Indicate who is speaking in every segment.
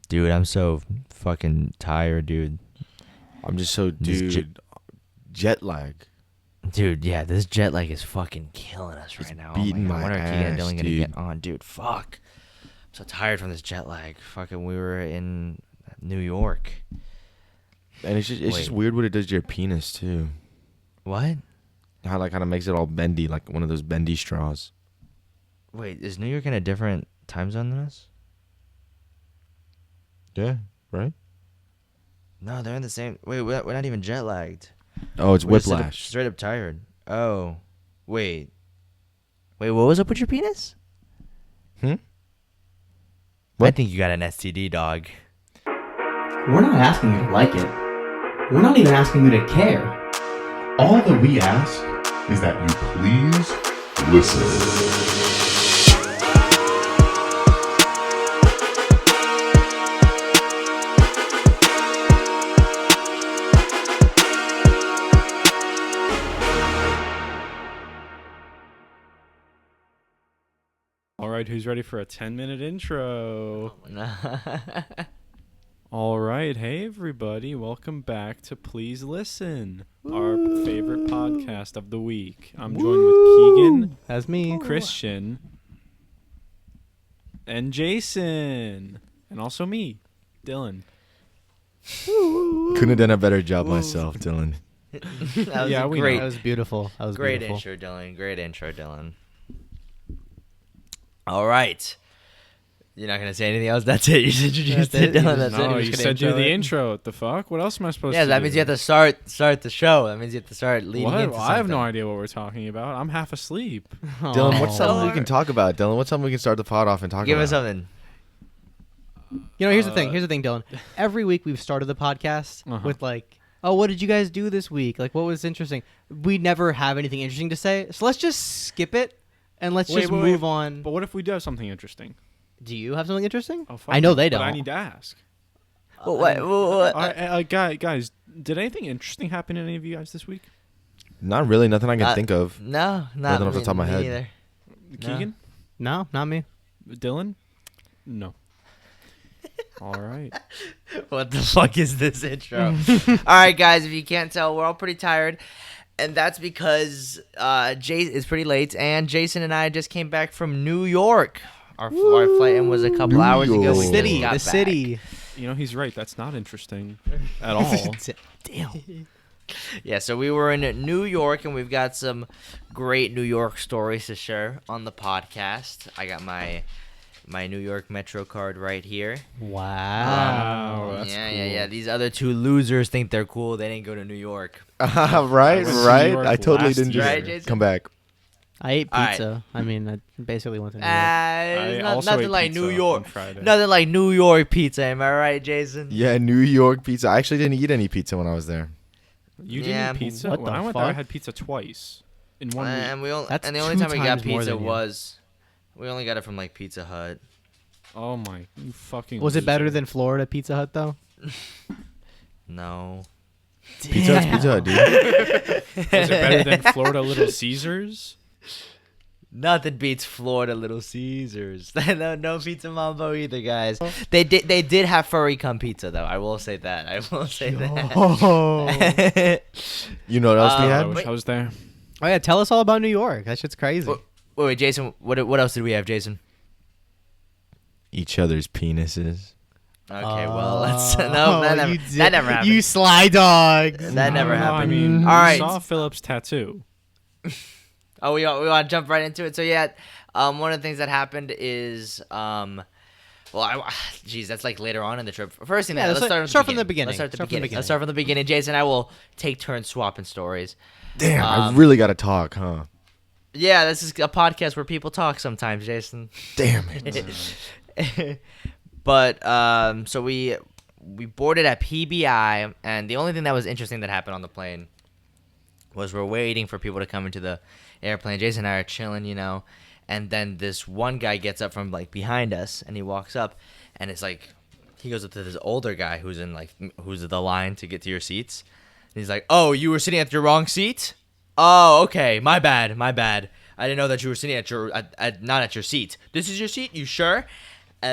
Speaker 1: Dude, I'm so fucking tired, dude.
Speaker 2: I'm just so, jet lag.
Speaker 1: Dude, yeah, this jet lag is fucking killing us right now.
Speaker 2: Beating
Speaker 1: I wonder
Speaker 2: my
Speaker 1: if Keegan and
Speaker 2: ass,
Speaker 1: Dylan gonna
Speaker 2: dude.
Speaker 1: get on, dude. Fuck. I'm so tired from this jet lag. Fucking, we were in New York.
Speaker 2: And it's just weird what it does to your penis too.
Speaker 1: What?
Speaker 2: How like kind of makes it all bendy, like one of those bendy straws.
Speaker 1: Wait, is New York in a different time zone than us?
Speaker 2: Yeah, right.
Speaker 1: No, they're in the same. Wait, we're not even jet lagged.
Speaker 2: Oh, it's
Speaker 1: We're just
Speaker 2: whiplash.
Speaker 1: straight up tired. Oh, wait. Wait, what was up with your penis? I
Speaker 2: What?
Speaker 1: think you got an STD, dog.
Speaker 3: We're not asking you to like it. We're not even asking you to care.
Speaker 4: All that we ask is that you please listen.
Speaker 5: All right, who's ready for a 10-minute intro? All right, hey everybody, welcome back to Please Listen, our favorite podcast of the week. I'm joined with Keegan,
Speaker 3: That's me.
Speaker 5: Christian, and Jason, and also me, Dylan.
Speaker 2: Couldn't have done a better job myself, Dylan.
Speaker 1: That was
Speaker 5: Yeah,
Speaker 1: a
Speaker 5: we
Speaker 1: great,
Speaker 5: know.
Speaker 3: That was beautiful. That was
Speaker 1: great
Speaker 3: beautiful.
Speaker 1: intro, Dylan. Great intro, Dylan. All right. You're not going to say anything else? That's it. You just introduced
Speaker 3: That's
Speaker 1: it,
Speaker 3: it.
Speaker 1: Dylan. That's it.
Speaker 5: No,
Speaker 1: You're
Speaker 5: you
Speaker 1: just
Speaker 5: said
Speaker 1: gonna
Speaker 5: do the
Speaker 1: it?
Speaker 5: intro. What the fuck? What else am I supposed to
Speaker 1: Yeah,
Speaker 5: do?
Speaker 1: that means you have to start the show. That means you have to start leading
Speaker 5: What?
Speaker 1: into
Speaker 5: Well, I have no
Speaker 1: something.
Speaker 5: idea what we're talking about. I'm half asleep.
Speaker 2: Dylan, what's something we
Speaker 1: Or-
Speaker 2: can talk about? Dylan, what's something we can start the pod off and talk
Speaker 1: Give
Speaker 2: about?
Speaker 1: us something.
Speaker 3: You know, here's the thing. Here's the thing, Dylan. Every week we've started the podcast with like, oh, what did you guys do this week? Like, what was interesting? We never have anything interesting to say, so let's just skip it and let's just move on.
Speaker 5: But what if we do have something interesting?
Speaker 3: Do you have something interesting?
Speaker 5: Oh, fuck
Speaker 3: I know
Speaker 5: it,
Speaker 3: they
Speaker 5: but
Speaker 3: don't.
Speaker 5: I need to ask.
Speaker 1: Well, what?
Speaker 5: All right, guys, did anything interesting happen to any of you guys this week?
Speaker 2: Not really. Nothing I can think of.
Speaker 1: No, not
Speaker 2: Nothing off the top of my
Speaker 1: me
Speaker 2: head.
Speaker 1: either.
Speaker 5: Keegan?
Speaker 3: No, not me.
Speaker 5: Dylan? No. All right.
Speaker 1: What the fuck is this intro? All right, guys, if you can't tell, we're all pretty tired. And that's because it's pretty late, and Jason and I just came back from New York. Our flight in was a couple
Speaker 2: New
Speaker 1: hours ago.
Speaker 2: York.
Speaker 1: We
Speaker 3: City,
Speaker 1: got
Speaker 3: the
Speaker 1: back.
Speaker 3: city.
Speaker 5: You know, he's right. That's not interesting at all.
Speaker 3: Damn.
Speaker 1: Yeah, so we were in New York, and we've got some great New York stories to share on the podcast. I got my New York Metro card right here.
Speaker 3: Wow.
Speaker 5: Wow, that's
Speaker 1: yeah.
Speaker 5: cool.
Speaker 1: These other two losers think they're cool. They didn't go to New York.
Speaker 2: Right,
Speaker 5: I went to New
Speaker 2: right.
Speaker 5: York
Speaker 2: I totally
Speaker 5: last
Speaker 2: didn't just
Speaker 1: year. Right, Jason?
Speaker 2: come back.
Speaker 3: I ate
Speaker 1: All right.
Speaker 3: pizza. I mean, I basically went to New York.
Speaker 1: It's
Speaker 5: also
Speaker 1: nothing
Speaker 5: ate
Speaker 1: like
Speaker 5: pizza
Speaker 1: New
Speaker 5: on
Speaker 1: York.
Speaker 5: Friday.
Speaker 1: Nothing like New York pizza. Am I right, Jason?
Speaker 2: Yeah, New York pizza. I actually didn't eat any pizza when I was there.
Speaker 5: You
Speaker 1: Yeah.
Speaker 5: didn't eat pizza?
Speaker 3: What
Speaker 5: when
Speaker 3: the
Speaker 5: I went there, I
Speaker 3: fuck?
Speaker 5: had pizza twice in 1 week.
Speaker 1: And
Speaker 3: That's
Speaker 1: the only
Speaker 3: 2
Speaker 1: time we got
Speaker 3: times more
Speaker 1: pizza
Speaker 3: than you.
Speaker 1: was we only got it from like Pizza Hut.
Speaker 5: Oh my, you fucking
Speaker 3: Was it better
Speaker 5: loser.
Speaker 3: than Florida Pizza Hut though?
Speaker 1: No.
Speaker 2: Pizza Hut's Pizza Hut, dude.
Speaker 5: Was it better than Florida Little Caesars?
Speaker 1: Nothing beats Florida Little Caesars. no pizza mambo either, guys. They did have furry cum pizza though. I will say that.
Speaker 3: Oh.
Speaker 2: You know what else we
Speaker 5: I
Speaker 2: had?
Speaker 5: wish
Speaker 1: wait.
Speaker 5: I was there.
Speaker 3: Oh yeah, tell us all about New York. That shit's crazy.
Speaker 1: Wait, Jason. What else did we have, Jason?
Speaker 2: Each other's penises.
Speaker 1: Okay, well, let's no. That never happened.
Speaker 3: You sly dogs.
Speaker 1: That never
Speaker 5: I don't know,
Speaker 1: happened.
Speaker 5: I mean,
Speaker 1: All right.
Speaker 5: saw Philip's tattoo.
Speaker 1: Oh, we want to jump right into it. So yeah, one of the things that happened is geez, that's like later on in the trip. First thing,
Speaker 3: Yeah,
Speaker 1: let's
Speaker 3: let's
Speaker 1: start
Speaker 3: from the beginning.
Speaker 1: Let's start
Speaker 3: Start from the beginning.
Speaker 1: Let's start from the beginning. Jason and I will take turns swapping stories.
Speaker 2: Damn, I really got to talk, huh?
Speaker 1: Yeah, this is a podcast where people talk sometimes, Jason.
Speaker 2: Damn it.
Speaker 1: But so we boarded at PBI, and the only thing that was interesting that happened on the plane was we're waiting for people to come into the airplane. Jason and I are chilling, and then this one guy gets up from like behind us, and he walks up, and it's like he goes up to this older guy who's the line to get to your seats. And he's like, "Oh, you were sitting at your wrong seat? Oh, okay, my bad. I didn't know that you were sitting at not at your seat. This is your seat? You sure?"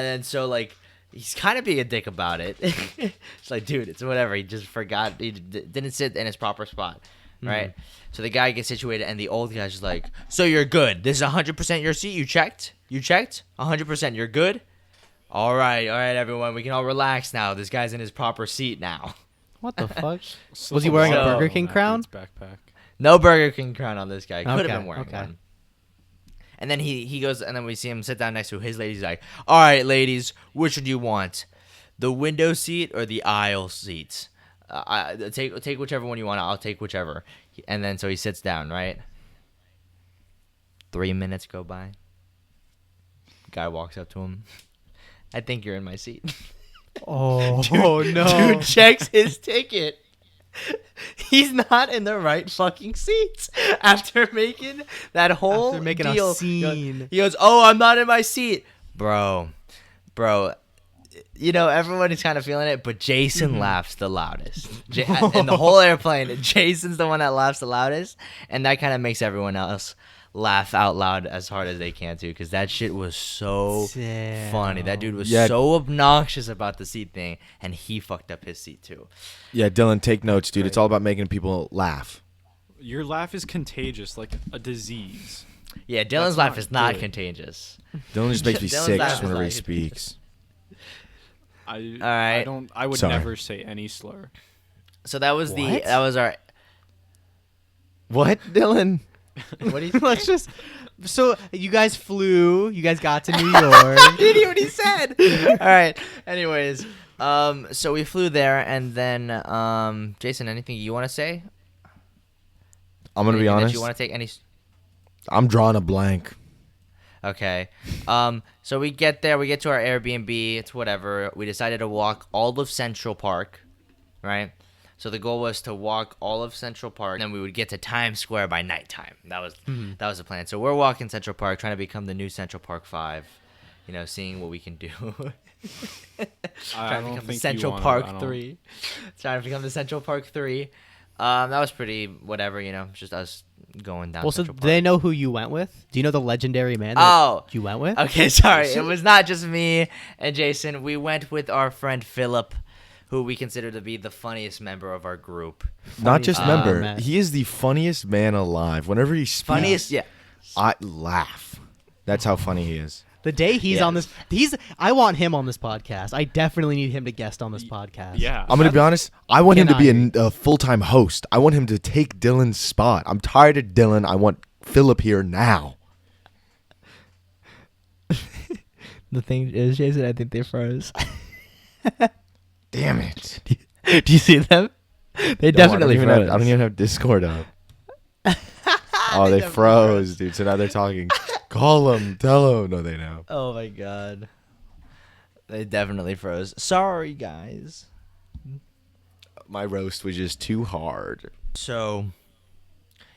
Speaker 1: then so like he's kind of being a dick about it. It's like, dude, it's whatever. He just forgot. He didn't sit in his proper spot, right? So the guy gets situated, and the old guy's just like, so you're good. This is 100% your seat. You checked? 100%. You're good. All right, everyone. We can all relax now. This guy's in his proper seat now.
Speaker 3: What the fuck? Was he wearing a Burger King crown?
Speaker 5: Backpack.
Speaker 1: No Burger King crown on this guy. Could have been wearing
Speaker 3: okay.
Speaker 1: one. And then he goes, and then we see him sit down next to his lady. He's like, all right, ladies, which one do you want? The window seat or the aisle seat? Take whichever one you want. I'll take whichever. And then so he sits down, right? 3 minutes go by. Guy walks up to him. I think you're in my seat.
Speaker 3: Oh, no.
Speaker 1: Dude checks his ticket. He's not in the right fucking seats after making that whole
Speaker 3: After making
Speaker 1: deal.
Speaker 3: a scene.
Speaker 1: He goes, "Oh, I'm not in my seat, bro." You know, everyone is kind of feeling it, but Jason laughs the loudest. In the whole airplane, Jason's the one that laughs the loudest, and that kind of makes everyone else laugh out loud as hard as they can too, because that shit was so funny. That dude was so obnoxious about the seat thing, and he fucked up his seat too.
Speaker 2: Yeah, Dylan, take notes, dude. It's all about making people laugh.
Speaker 5: Your laugh is contagious, like a disease.
Speaker 1: Yeah, Dylan's
Speaker 5: That's
Speaker 1: laugh
Speaker 5: not
Speaker 1: is not
Speaker 5: good.
Speaker 1: contagious.
Speaker 2: Dylan just makes me
Speaker 1: Dylan's
Speaker 2: sick
Speaker 1: laugh
Speaker 2: just
Speaker 1: is
Speaker 2: whenever he
Speaker 1: like-
Speaker 2: speaks.
Speaker 5: I would
Speaker 2: Sorry.
Speaker 5: never say any slur.
Speaker 1: So that was
Speaker 3: What?
Speaker 1: that was our.
Speaker 2: What, Dylan?
Speaker 1: What do you?
Speaker 3: Let's just. So you guys flew. You guys got to New York.
Speaker 1: Did hear what he said? All right. Anyways, so we flew there, and then, Jason, anything you want to say?
Speaker 2: I'm gonna be
Speaker 1: Anything that
Speaker 2: honest.
Speaker 1: You want to take any?
Speaker 2: I'm drawing a blank.
Speaker 1: Okay. So we get there. We get to our Airbnb. It's whatever. We decided to walk all of Central Park, right? So the goal was to walk all of Central Park, and then we would get to Times Square by nighttime. That was the plan. So we're walking Central Park, trying to become the new Central Park 5. You know, seeing what we can do. Trying to become the Central Park 3. Trying to become the Central Park 3. That was pretty whatever, you know, just us going down.
Speaker 3: Well, so
Speaker 1: Central
Speaker 3: do
Speaker 1: Park.
Speaker 3: they know who you went with? Do you know the legendary man that you went with?
Speaker 1: Okay, sorry. It was not just me and Jason. We went with our friend Philip, who we consider to be the funniest member of our group.
Speaker 2: Not just member.
Speaker 3: man.
Speaker 2: He is the funniest man alive. Whenever he speaks,
Speaker 1: Funniest, yeah.
Speaker 2: I laugh. That's how funny he is.
Speaker 3: The day he's on this,
Speaker 1: Yes.
Speaker 3: I want him on this podcast. I definitely need him to guest on this podcast.
Speaker 5: Yeah.
Speaker 2: I'm gonna be honest. I want him to be
Speaker 3: Cannot
Speaker 2: a full-time host. I want him to take Dylan's spot. I'm tired of Dylan. I want Philip here now.
Speaker 1: The thing is, Jason, I think they froze.
Speaker 2: Damn it.
Speaker 1: Do you see them? They definitely
Speaker 2: I
Speaker 1: froze.
Speaker 2: don't even have Discord up. Oh, they froze, dude. So now they're talking. Call them. Tell them. No, they know.
Speaker 1: Oh my god. They definitely froze. Sorry, guys.
Speaker 2: My roast was just too hard.
Speaker 1: So,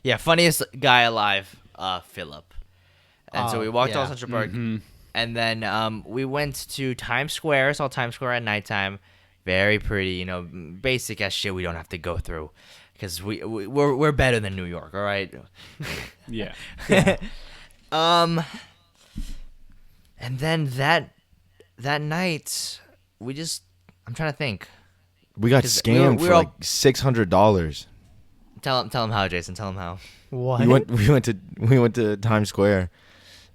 Speaker 1: yeah, funniest guy alive, Philip. And so we walked all
Speaker 3: yeah.
Speaker 1: Central Park, and then we went to Times Square. Saw Times Square at nighttime. Very pretty, you know, basic as shit. We don't have to go through, because we're better than New York. All right.
Speaker 5: Yeah.
Speaker 1: And then that night, I'm trying to think.
Speaker 2: We got
Speaker 1: 'Cause
Speaker 2: scammed
Speaker 1: we
Speaker 2: for
Speaker 1: were
Speaker 2: like $600.
Speaker 1: Tell him how, Jason. Tell him how.
Speaker 3: What?
Speaker 2: We went to Times Square,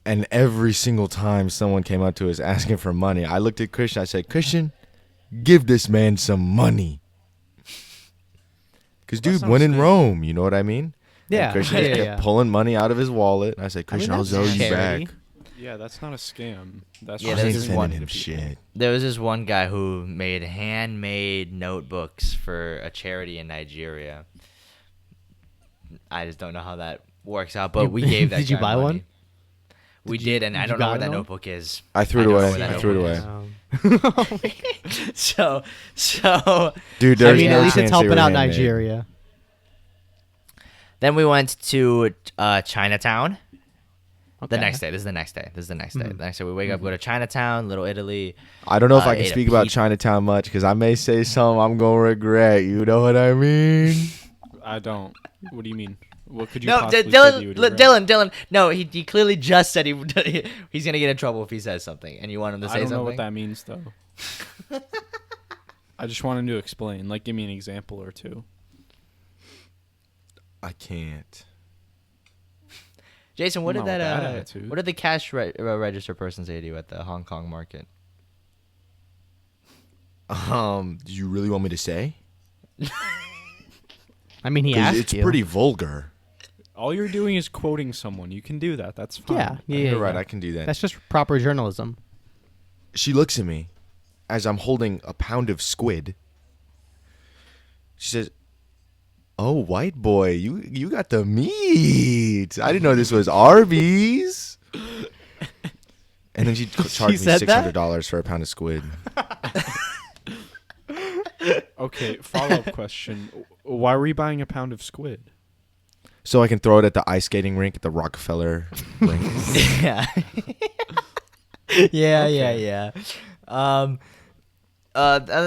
Speaker 2: and every single time someone came up to us asking for money, I looked at Christian. I said, "Christian, give this man some money." Because dude,
Speaker 5: sounds
Speaker 2: when in
Speaker 5: good.
Speaker 2: Rome, you know what I mean?
Speaker 3: Yeah.
Speaker 2: And Christian
Speaker 3: Yeah,
Speaker 2: just
Speaker 3: yeah,
Speaker 2: kept
Speaker 3: yeah.
Speaker 2: pulling money out of his wallet. I said, "Christian, I'll
Speaker 3: that's
Speaker 2: owe you
Speaker 3: charity.
Speaker 2: back."
Speaker 5: Yeah, that's not a scam. That's
Speaker 1: Yeah,
Speaker 2: I
Speaker 5: just
Speaker 1: there's
Speaker 2: ain't
Speaker 1: this
Speaker 5: giving
Speaker 1: one
Speaker 2: sending
Speaker 5: money
Speaker 2: him
Speaker 5: to people.
Speaker 2: shit.
Speaker 1: There was this one guy who made handmade notebooks for a charity in Nigeria. I just don't know how that works out, but we gave that.
Speaker 3: Did you
Speaker 1: guy
Speaker 3: buy
Speaker 1: money.
Speaker 3: one?
Speaker 1: We did, and I
Speaker 3: you
Speaker 1: don't know
Speaker 3: buy
Speaker 1: where that
Speaker 3: one?
Speaker 1: notebook is.
Speaker 2: I threw it
Speaker 1: I don't know
Speaker 2: away.
Speaker 1: where that
Speaker 2: I threw it
Speaker 1: notebook
Speaker 2: away.
Speaker 1: is. So
Speaker 2: Dude,
Speaker 3: I
Speaker 2: there's
Speaker 3: mean,
Speaker 2: no
Speaker 3: at least
Speaker 2: chance
Speaker 3: it's
Speaker 2: they
Speaker 3: helping
Speaker 2: were
Speaker 3: out
Speaker 2: handmade.
Speaker 3: Nigeria.
Speaker 1: then we went to Chinatown. The
Speaker 3: Okay.
Speaker 1: next day. This is the next day. The next day we wake up, go to Chinatown, Little Italy.
Speaker 2: I don't know if I can
Speaker 1: ate a
Speaker 2: speak about
Speaker 1: pizza.
Speaker 2: Chinatown much because I may say something I'm gonna regret. You know what I mean?
Speaker 5: I don't. What do you mean? What could you
Speaker 1: No,
Speaker 5: possibly say that
Speaker 1: Dylan,
Speaker 5: you would regret?
Speaker 1: Dylan. No, he clearly just said he's gonna get in trouble if he says something, and you want him to say
Speaker 5: I don't
Speaker 1: something.
Speaker 5: know what that means though. I just want him to explain. Like, give me an example or two.
Speaker 2: I can't.
Speaker 1: Jason, what
Speaker 5: Not
Speaker 1: did
Speaker 5: with that
Speaker 1: that?
Speaker 5: attitude.
Speaker 1: What did the cash register person say to you at the Hong Kong market?
Speaker 2: Do you really want me to say?
Speaker 3: I mean, he
Speaker 2: 'Cause
Speaker 3: asked
Speaker 2: it's
Speaker 3: you.
Speaker 2: pretty vulgar.
Speaker 5: All you're doing is quoting someone. You can do that. That's fine.
Speaker 3: Yeah,
Speaker 2: You're right. I can do that.
Speaker 3: That's just proper journalism.
Speaker 2: She looks at me as I'm holding a pound of squid. She says, "Oh, white boy, you got the meat. I didn't know this was Arby's." And then she charged me
Speaker 3: said that?
Speaker 2: $600 for a pound of squid.
Speaker 5: Okay, follow-up question. Why were you buying a pound of squid?
Speaker 2: So I can throw it at the ice skating rink at the Rockefeller rink.
Speaker 1: Yeah. Yeah. Other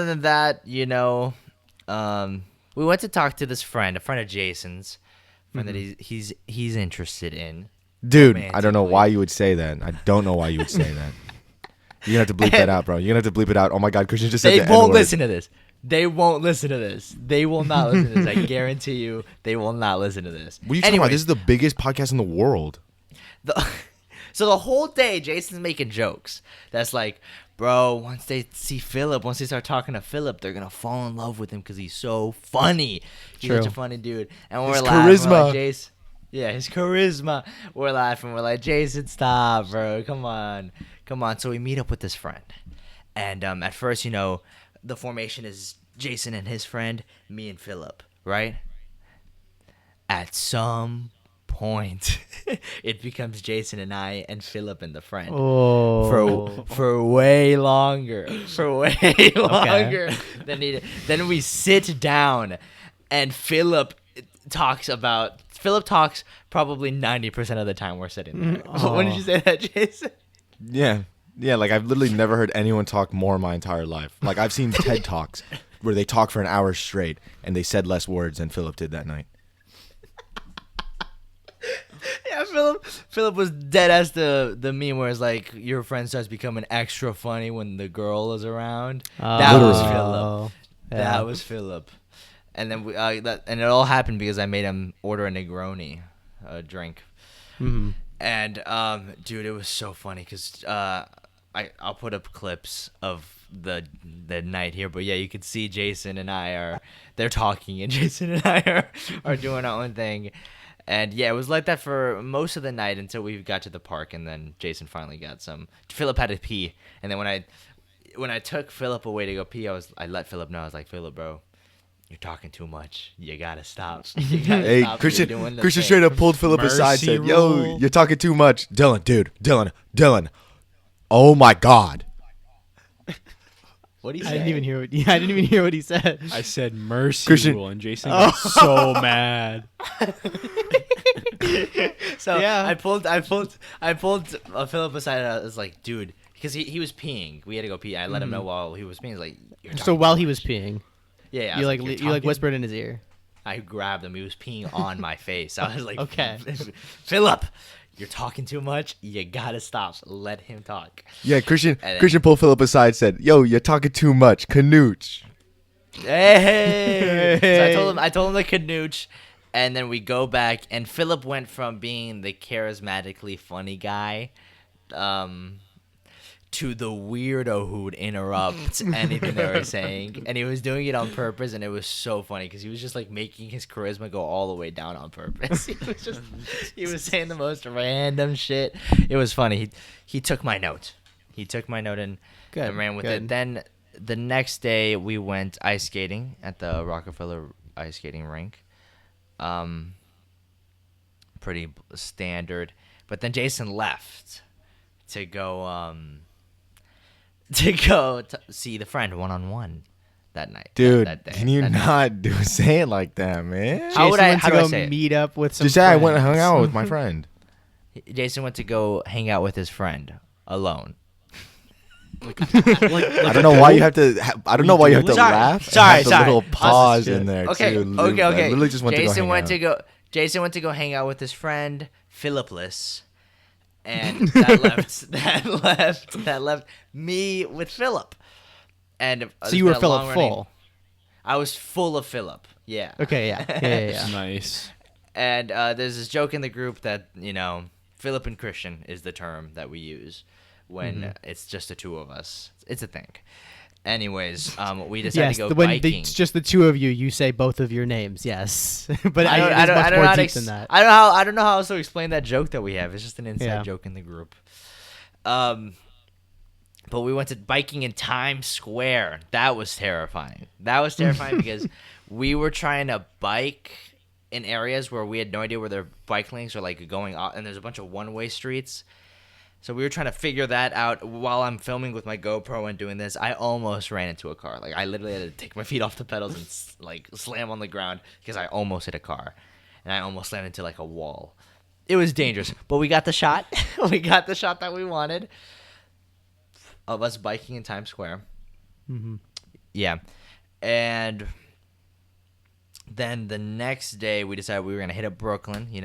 Speaker 1: than that, we went to talk to this friend, a friend of Jason's, friend that he's interested in.
Speaker 2: Dude, I don't know
Speaker 1: Romantically.
Speaker 2: why you would say that. I don't know why you would say that. You're going to have to bleep that out, bro. You're going to have to bleep it out. Oh, my God, Christian just said
Speaker 1: They
Speaker 2: the
Speaker 1: won't
Speaker 2: N-word.
Speaker 1: listen to this. They won't listen to this. They will not listen to this. I guarantee you, they will not listen to this.
Speaker 2: What are you talking about?
Speaker 1: Anyways,
Speaker 2: This is the biggest podcast in the world.
Speaker 1: So the whole day, Jason's making jokes. That's like, bro, once they see Philip, once they start talking to Philip, they're going to fall in love with him because he's so funny. He's
Speaker 3: True.
Speaker 1: such a funny dude. And when
Speaker 2: His
Speaker 1: we're laughing, we're
Speaker 2: charisma.
Speaker 1: like, Jason. Yeah, his charisma. We're laughing. We're like, Jason, stop, bro. Come on. So we meet up with this friend. And at first, the formation is Jason and his friend, me and Philip, right? At some point, it becomes Jason and I and Philip and the friend.
Speaker 3: Oh.
Speaker 1: For way longer. Then we sit down and Philip talks probably 90% of the time we're sitting there. When did you say that, Jason?
Speaker 2: Yeah. Yeah, like I've literally never heard anyone talk more in my entire life. Like I've seen TED Talks where they talk for an hour straight and they said less words than Philip did that night.
Speaker 1: Yeah, Philip was dead as the meme where it's like your friend starts becoming extra funny when the girl is around. That was
Speaker 3: Oh.
Speaker 1: Philip.
Speaker 3: Yeah.
Speaker 1: That was Philip. And then and it all happened because I made him order a Negroni, a drink.
Speaker 3: Mhm.
Speaker 1: And dude, it was so funny because I'll put up clips of the night here, but yeah, you can see Jason and I they're talking, and Jason and I are doing our own thing, and yeah, it was like that for most of the night until we got to the park, and then Jason finally got some. Philip had to pee, and then when I took Philip away to go pee, I let Philip know. I was like, Philip, bro, you're talking too much. You gotta stop. You gotta
Speaker 2: Hey,
Speaker 1: stop. You're doing
Speaker 2: Christian
Speaker 1: the
Speaker 2: Christian
Speaker 1: thing."
Speaker 2: straight up pulled Philip aside,
Speaker 5: Mercy
Speaker 2: said, "Yo,
Speaker 5: rule.
Speaker 2: you're talking too much." Dylan. Oh my God.
Speaker 1: What do you
Speaker 3: I
Speaker 1: say?
Speaker 3: didn't even hear what he said.
Speaker 5: I said mercy
Speaker 2: Christian-
Speaker 5: rule, and Jason got so mad.
Speaker 1: So
Speaker 3: Yeah.
Speaker 1: I pulled Philip aside, and I was like, dude, because he was peeing. We had to go pee. I let him know while he was peeing. He's like, "You're
Speaker 3: So
Speaker 1: talking
Speaker 3: while
Speaker 1: too
Speaker 3: he
Speaker 1: much."
Speaker 3: was peeing,
Speaker 1: yeah, I
Speaker 3: you
Speaker 1: was
Speaker 3: like
Speaker 1: "You're
Speaker 3: you like
Speaker 1: talking-"
Speaker 3: whispered in his ear.
Speaker 1: I grabbed him. He was peeing on my face. I was like,
Speaker 3: Okay.
Speaker 1: Philip, you're talking too much. You gotta stop. Let him talk.
Speaker 2: Yeah, Christian
Speaker 1: And then-
Speaker 2: Christian pulled Philip aside, said, "Yo, you're talking too much. Canooch."
Speaker 1: Hey. So I told him the canooch, and then we go back, and Philip went from being the charismatically funny guy, to the weirdo who would interrupt anything they were saying, and he was doing it on purpose, and it was so funny because he was just like making his charisma go all the way down on purpose. He was saying the most random shit. It was funny. He took my note. And ran with it. Then the next day we went ice skating at the Rockefeller ice skating rink. Pretty standard. But then Jason left to go see the friend one-on-one that night.
Speaker 2: Dude,
Speaker 1: that day,
Speaker 2: can you
Speaker 1: that night.
Speaker 2: not say it like that, man?
Speaker 1: How would
Speaker 3: Jason
Speaker 1: I-
Speaker 3: went
Speaker 1: how
Speaker 3: to
Speaker 1: do I
Speaker 3: go
Speaker 1: say it?
Speaker 3: meet up with some
Speaker 2: Just say I went and hung
Speaker 3: friends.
Speaker 2: out with my friend.
Speaker 1: Jason went to go hang out with his friend alone.
Speaker 2: I don't know why you have to. I don't know why you have to
Speaker 1: Sorry,
Speaker 2: laugh. and
Speaker 1: sorry,
Speaker 2: have the
Speaker 1: sorry.
Speaker 2: little pause
Speaker 3: shit.
Speaker 2: in there
Speaker 1: Okay,
Speaker 2: too.
Speaker 1: okay.
Speaker 2: I literally just went
Speaker 1: Jason
Speaker 2: to go hang
Speaker 1: went
Speaker 2: out.
Speaker 1: to go. Jason went to go hang out with his friend Philipless, and that left me with Philip. And
Speaker 3: So you were Philip full.
Speaker 1: I was full of Philip. Yeah.
Speaker 3: Okay. Yeah.
Speaker 5: Nice.
Speaker 1: And there's this joke in the group that Philip and Christian is the term that we use when it's just the two of us. It's a thing. Anyways, we decided to go
Speaker 3: when
Speaker 1: biking.
Speaker 3: it's just the two of you, you say both of your names. Yes, but
Speaker 1: I don't
Speaker 3: it is
Speaker 1: know
Speaker 3: much
Speaker 1: how
Speaker 3: more
Speaker 1: to
Speaker 3: deep than that.
Speaker 1: I don't know how else to explain that joke that we have. It's just an inside joke in the group. But we went to biking in Times Square. That was terrifying. Because we were trying to bike in areas where we had no idea where their bike lanes are like going off, and there's a bunch of one-way streets. So we were trying to figure that out while I'm filming with my GoPro and doing this. I almost ran into a car. Like I literally had to take my feet off the pedals and like slam on the ground because I almost hit a car, and I almost slammed into like a wall. It was dangerous, but we got the shot. We got the shot that we wanted of us biking in Times Square.
Speaker 3: Mm-hmm.
Speaker 1: Yeah, and then the next day we decided we were gonna hit up Brooklyn. It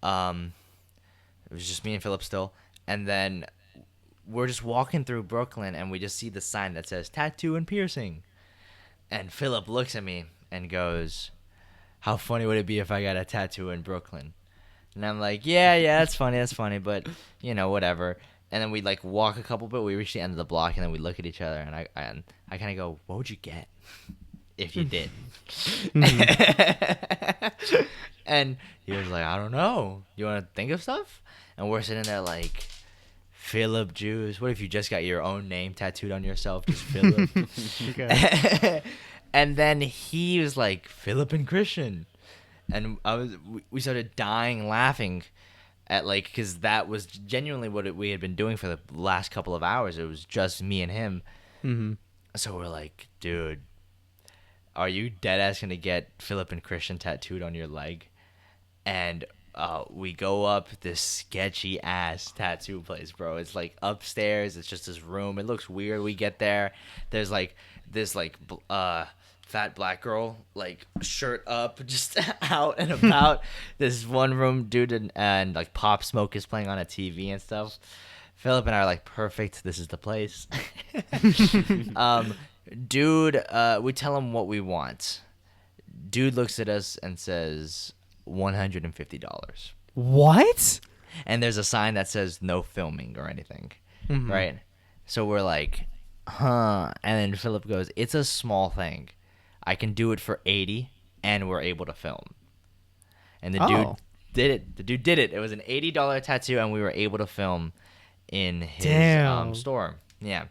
Speaker 1: was just me and Philip still. And then we're just walking through Brooklyn, and we just see the sign that says tattoo and piercing. And Philip looks at me and goes, "How funny would it be if I got a tattoo in Brooklyn?" And I'm like, yeah, that's funny, but, whatever. And then we, like, walk a couple bit. We reach the end of the block, and then we look at each other, and I kind of go, what would you get if you did? And he was like, I don't know. You want to think of stuff? And we're sitting there like, Philip Juice. What if you just got your own name tattooed on yourself? Just Philip.
Speaker 3: Okay.
Speaker 1: And then he was like, Philip and Christian. And we started dying laughing at because that was genuinely what we had been doing for the last couple of hours. It was just me and him.
Speaker 3: Mm-hmm.
Speaker 1: So we're like, dude, are you dead ass gonna get Philip and Christian tattooed on your leg? And we go up this sketchy ass tattoo place, bro. It's like upstairs. It's just this room. It looks weird. We get there. There's like this fat black girl shirt up, just out and about. This one room dude and like Pop Smoke is playing on a TV and stuff. Philip and I are like, perfect. This is the place. Dude, we tell him what we want. Dude looks at us and says $150.
Speaker 3: What?
Speaker 1: And there's a sign that says no filming or anything.
Speaker 3: Mm-hmm.
Speaker 1: Right? So we're like, huh. And then Philip goes, it's a small thing. I can do it for $80 and we're able to film. And the dude did it. The dude did it. It was an $80 tattoo and we were able to film in his store. Yeah.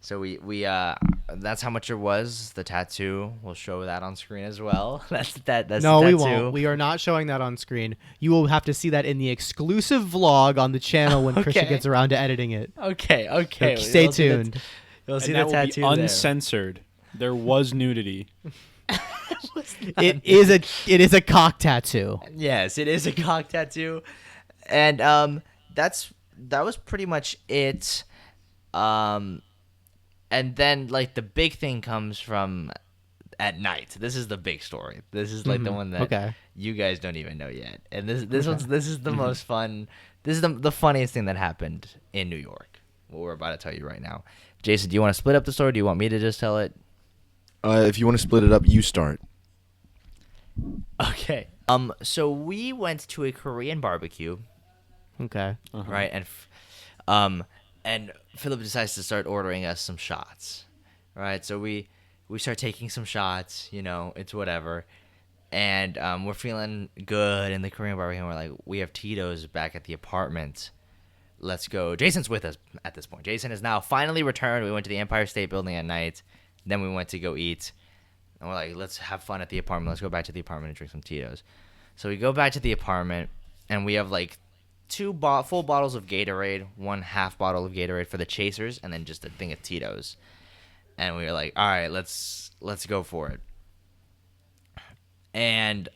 Speaker 1: So we that's how much it was. The tattoo, we'll show that on screen as well. That's
Speaker 3: no,
Speaker 1: the
Speaker 3: we
Speaker 1: tattoo.
Speaker 3: won't. We are not showing that on screen. You will have to see that in the exclusive vlog on the channel when Christian gets around to editing it.
Speaker 1: Okay.
Speaker 3: So stay tuned.
Speaker 1: You'll see
Speaker 5: and
Speaker 1: the
Speaker 5: that
Speaker 1: tattoo
Speaker 5: will be
Speaker 1: there.
Speaker 5: uncensored. There was nudity.
Speaker 3: It is a cock tattoo.
Speaker 1: Yes, it is a cock tattoo, and that was pretty much it. And then the big thing comes from at night. This is the big story. This is the one that you guys don't even know yet. And this is the most fun. This is the funniest thing that happened in New York. What we're about to tell you right now. Jason, do you want to split up the story? Do you want me to just tell it?
Speaker 2: If you want to split it up, you start.
Speaker 1: Okay. So we went to a Korean barbecue.
Speaker 3: Okay.
Speaker 1: Right, and Philip decides to start ordering us some shots, right? So we start taking some shots, it's whatever, and we're feeling good in the Korean barbecue. And we're like, we have Tito's back at the apartment. Let's go. Jason's with us at this point. Jason is now finally returned. We went to the Empire State Building at night. Then we went to go eat, and we're like, let's have fun at the apartment. Let's go back to the apartment and drink some Tito's. So we go back to the apartment, and we have two full bottles of Gatorade, one half bottle of Gatorade for the chasers, and then just a thing of Tito's. And we were like, all right, let's go for it. And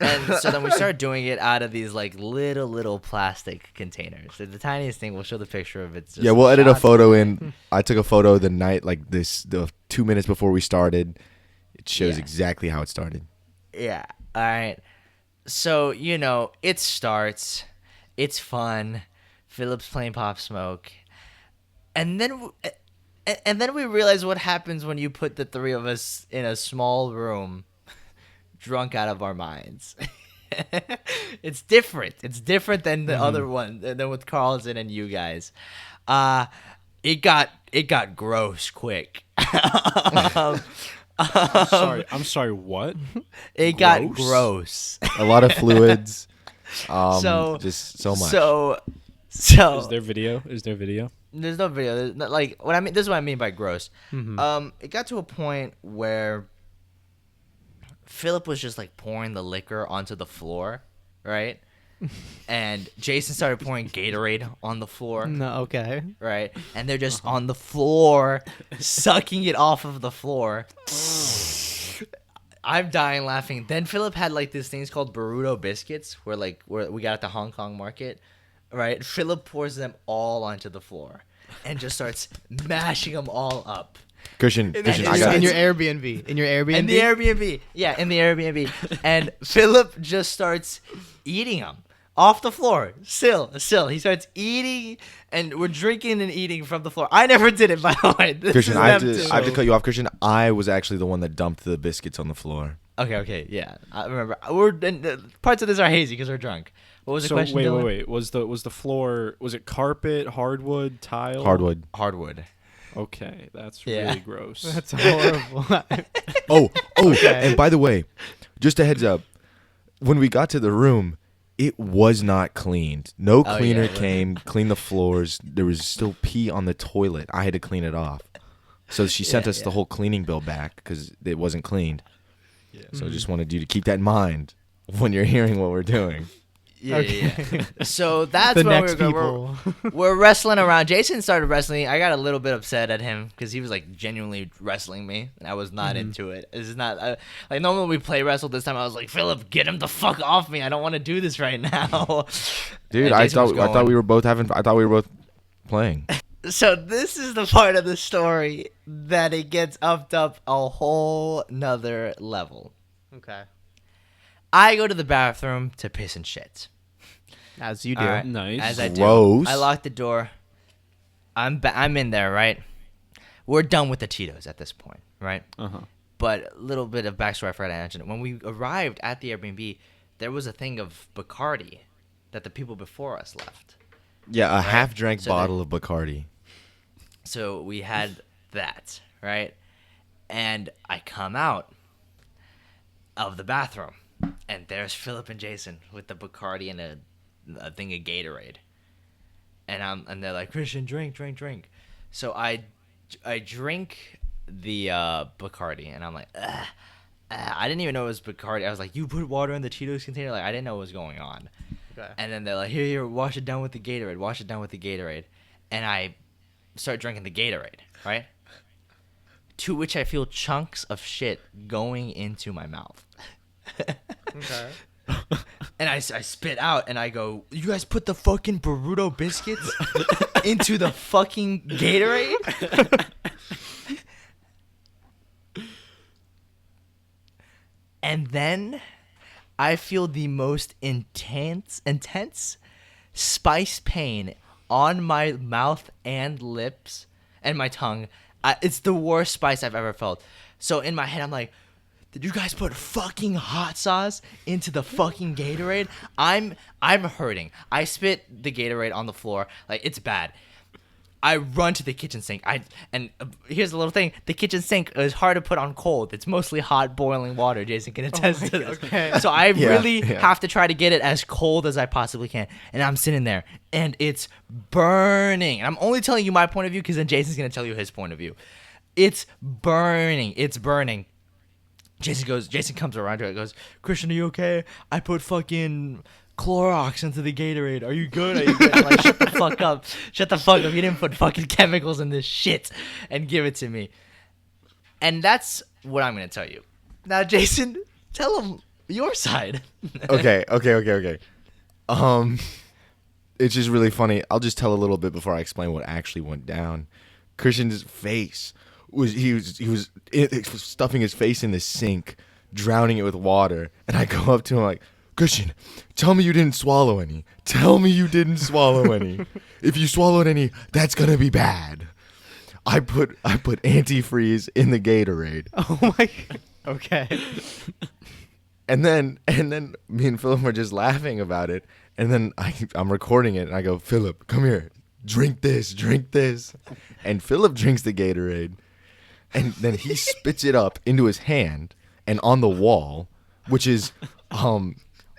Speaker 1: and so then we started doing it out of these little plastic containers. So the tiniest thing, we'll show the picture of it.
Speaker 2: Yeah, we'll edit a photo in. I took a photo the night the 2 minutes before we started. It shows exactly how it started.
Speaker 1: Yeah. All right. So, it starts. It's fun. Philip's playing Pop Smoke. And then we realize what happens when you put the three of us in a small room, drunk out of our minds. It's different. It's different than the other one, than with Carlson and you guys. It got gross quick.
Speaker 5: I'm sorry. What?
Speaker 1: It got gross.
Speaker 2: A lot of fluids. Just so much.
Speaker 1: So
Speaker 5: Is there video?
Speaker 1: there's no video. There's not, like what I mean. This is what I mean by gross. It got to a point where Philip was just like pouring the liquor onto the floor, right? And Jason started pouring Gatorade on the floor.
Speaker 3: No, okay.
Speaker 1: Right? And they're just on the floor, sucking it off of the floor. I'm dying laughing. Then Philip had like these things called burrito biscuits, where we got at the Hong Kong market, right? Philip pours them all onto the floor and just starts mashing them all up.
Speaker 2: Christian,
Speaker 1: In
Speaker 2: I got
Speaker 3: In your Airbnb. In the
Speaker 1: Airbnb. Yeah, in the Airbnb. And Philip just starts eating them off the floor. Still. He starts eating, and we're drinking and eating from the floor. I never did it, by the way. This
Speaker 2: Christian,
Speaker 1: is
Speaker 2: I have
Speaker 1: them
Speaker 2: to
Speaker 1: too.
Speaker 2: cut you off. Christian, I was actually the one that dumped the biscuits on the floor.
Speaker 1: Okay, yeah. I remember. Parts of this are hazy because we're drunk. What was the question, Dylan?
Speaker 5: Wait. Was the floor? Was it carpet, hardwood, tile?
Speaker 1: Hardwood.
Speaker 5: Okay, that's
Speaker 1: Yeah.
Speaker 5: really gross.
Speaker 3: That's horrible.
Speaker 2: Oh, and by the way, just a heads up. When we got to the room, it was not cleaned. No cleaner came, cleaned the floors. There was still pee on the toilet. I had to clean it off. So she sent us the whole cleaning bill back because it wasn't cleaned. Yeah. So I just wanted you to keep that in mind when you're hearing what we're doing.
Speaker 1: Yeah. So that's
Speaker 3: The
Speaker 1: when
Speaker 3: next
Speaker 1: we're wrestling around. Jason started wrestling. I got a little bit upset at him because he was like genuinely wrestling me, and I was not into it. This is not like normally we play wrestle. This time I was like, Philip, get him the fuck off me. I don't want to do this right now.
Speaker 2: Dude,
Speaker 1: And
Speaker 2: I
Speaker 1: Jason was
Speaker 2: thought
Speaker 1: going.
Speaker 2: we were both playing.
Speaker 1: So this is the part of the story that it gets upped up a whole nother level.
Speaker 3: Okay.
Speaker 1: I go to the bathroom to piss and shit.
Speaker 3: As you do.
Speaker 1: All right.
Speaker 5: Nice.
Speaker 1: As I do.
Speaker 2: Gross.
Speaker 1: I lock the door. I'm in there, right? We're done with the Tito's at this point, right?
Speaker 5: Uh-huh.
Speaker 1: But a little bit of backstory I forgot to mention. When we arrived at the Airbnb, there was a thing of Bacardi that the people before us left.
Speaker 2: Yeah, a half-drank
Speaker 1: So
Speaker 2: bottle of Bacardi.
Speaker 1: So we had that, right? And I come out of the bathroom, and there's Philip and Jason with the Bacardi and a thing of Gatorade. And they're like, Christian, drink. So I drink the Bacardi, and I'm like, ugh. I didn't even know it was Bacardi. I was like, you put water in the Cheetos container? Like, I didn't know what was going on.
Speaker 3: Okay.
Speaker 1: And then they're like, here, wash it down with the Gatorade. And I start drinking the Gatorade, right? To which I feel chunks of shit going into my mouth.
Speaker 3: Okay.
Speaker 1: And I spit out and I go, you guys put the fucking burrito biscuits into the fucking Gatorade? And then I feel the most intense spice pain on my mouth and lips and my tongue. It's the worst spice I've ever felt. So in my head, I'm like, did you guys put fucking hot sauce into the fucking Gatorade? I'm hurting. I spit the Gatorade on the floor. Like, it's bad. I run to the kitchen sink. Here's the little thing. The kitchen sink is hard to put on cold. It's mostly hot boiling water. Jason can attest to this.
Speaker 3: Okay.
Speaker 1: So I really
Speaker 2: yeah.
Speaker 1: have to try to get it as cold as I possibly can. And I'm sitting there, and it's burning. And I'm only telling you my point of view because then Jason's going to tell you his point of view. It's burning. Jason comes around to it and goes, Christian, are you okay? I put fucking Clorox into the Gatorade. Are you good? I'm like, shut the fuck up. Shut the fuck up. You didn't put fucking chemicals in this shit and give it to me. And that's what I'm going to tell you. Now, Jason, tell him your side.
Speaker 2: Okay. It's just really funny. I'll just tell a little bit before I explain what actually went down. Christian's face was he was stuffing his face in the sink, drowning it with water. And I go up to him like, Christian, tell me you didn't swallow any. Tell me you didn't swallow any. If you swallowed any, that's gonna be bad. I put antifreeze in the Gatorade.
Speaker 3: Oh my. Okay.
Speaker 2: And then me and Philip were just laughing about it. And then I'm recording it and I go, Philip, come here. Drink this. And Philip drinks the Gatorade. And then he spits it up into his hand and on the wall, which is a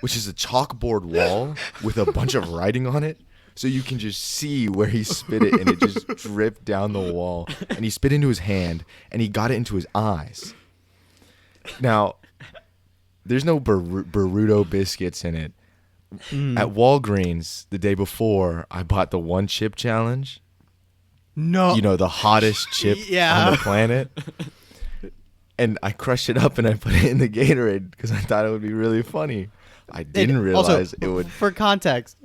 Speaker 2: chalkboard wall with a bunch of writing on it. So you can just see where he spit it, and it just dripped down the wall. And he spit into his hand, and he got it into his eyes. Now, there's no burrito biscuits in it. At Walgreens, the day before, I bought the one chip challenge.
Speaker 3: No.
Speaker 2: You know, the hottest chip on the planet. And I crushed it up, and I put it in the Gatorade because I thought it would be really funny. I didn't realize it would.
Speaker 3: For context,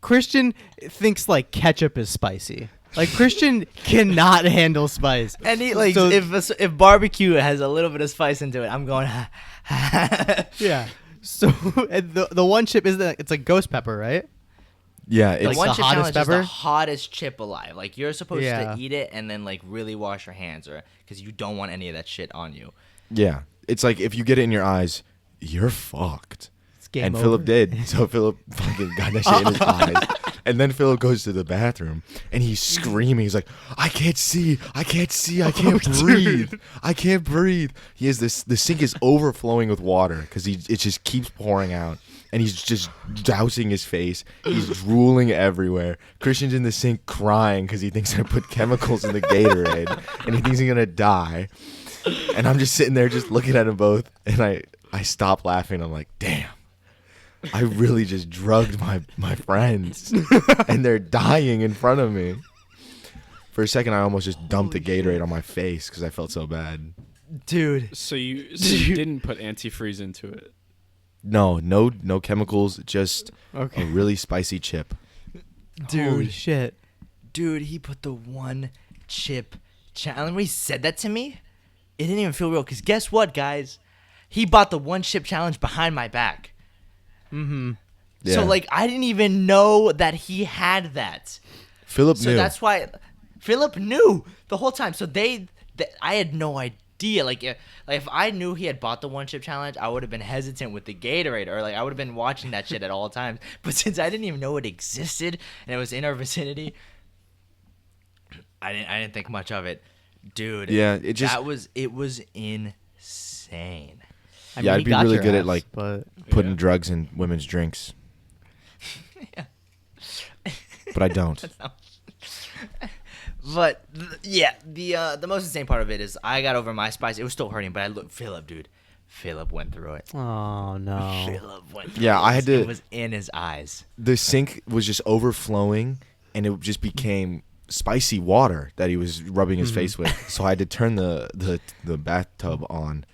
Speaker 3: Christian thinks like ketchup is spicy. Like Christian cannot handle spice.
Speaker 1: And he like
Speaker 3: So-
Speaker 1: if barbecue has a little bit of spice into it, I'm going.
Speaker 3: Yeah. So and the one chip is it's like ghost pepper, right?
Speaker 2: Yeah,
Speaker 1: The
Speaker 2: it's
Speaker 1: one
Speaker 3: the
Speaker 1: chip
Speaker 3: hottest
Speaker 1: challenge is the
Speaker 3: pepper?
Speaker 1: hottest chip alive. Like you're supposed
Speaker 3: Yeah.
Speaker 1: to eat it and then like really wash your hands, or because you don't want any of that shit on you.
Speaker 2: yeah. It's like if you get it in your eyes, you're fucked.
Speaker 3: It's game
Speaker 2: And
Speaker 3: over.
Speaker 2: Philip did. So Philip fucking got that shit in his eyes. And then Philip goes to the bathroom and he's screaming. He's like, I can't see. I can't breathe. I can't breathe. He has the sink is overflowing with water because it just keeps pouring out. And he's just dousing his face. He's drooling everywhere. Christian's in the sink crying because he thinks I put chemicals in the Gatorade. And he thinks he's going to die. And I'm just sitting there just looking at them both. And I stop laughing. I'm like, damn. I really just drugged my friends. And they're dying in front of me. For a second, I almost just dumped the Gatorade on my face because I felt so bad.
Speaker 1: Dude.
Speaker 5: So you didn't put antifreeze into it.
Speaker 2: No chemicals, just a really spicy chip.
Speaker 3: Holy shit.
Speaker 1: Dude, he put the one chip challenge. When he said that to me, it didn't even feel real. Because guess what, guys? He bought the one chip challenge behind my back.
Speaker 3: Mm-hmm.
Speaker 2: Yeah.
Speaker 1: So, like, I didn't even know that he had that.
Speaker 2: Philip
Speaker 1: So
Speaker 2: knew.
Speaker 1: that's why Philip knew the whole time. So I had no idea. Like if I knew he had bought the one chip challenge, I would have been hesitant with the Gatorade, or like I would have been watching that shit at all times. But since I didn't even know it existed and it was in our vicinity, I didn't think much of it, dude.
Speaker 2: Yeah,
Speaker 1: it was insane.
Speaker 3: I
Speaker 2: Yeah,
Speaker 3: mean,
Speaker 2: I'd
Speaker 3: he
Speaker 2: be
Speaker 3: got
Speaker 2: really
Speaker 3: your
Speaker 2: good at,
Speaker 3: ass,
Speaker 2: like,
Speaker 3: but
Speaker 2: putting drugs in women's drinks.
Speaker 1: Yeah.
Speaker 2: But I don't.
Speaker 1: But the most insane part of it is I got over my spice. It was still hurting, but I looked Philip, dude. Philip went through it.
Speaker 3: oh no.
Speaker 1: Philip went through
Speaker 2: Yeah,
Speaker 1: it.
Speaker 2: I had to-
Speaker 1: It was in his eyes.
Speaker 2: The sink was just overflowing, and it just became spicy water that he was rubbing his face with. So I had to turn the bathtub on,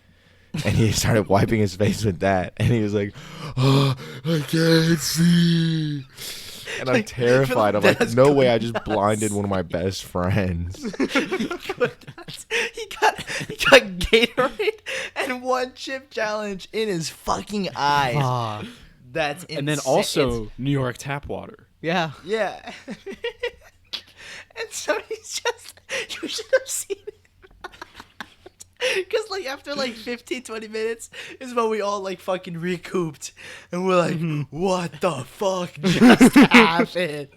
Speaker 2: and he started wiping his face with that. And he was like, "Oh, I can't see." And I'm terrified. I'm like, no way! I just blinded one of my best friends.
Speaker 1: He got Gatorade and one chip challenge in his fucking eyes.
Speaker 3: Fuck.
Speaker 1: That's insane.
Speaker 5: And then also New York tap water.
Speaker 3: Yeah.
Speaker 1: Yeah. And so he's just, you should have seen it. Because, like, after, like, 15, 20 minutes is when we all, like, fucking recouped. And we're like, what the fuck just happened?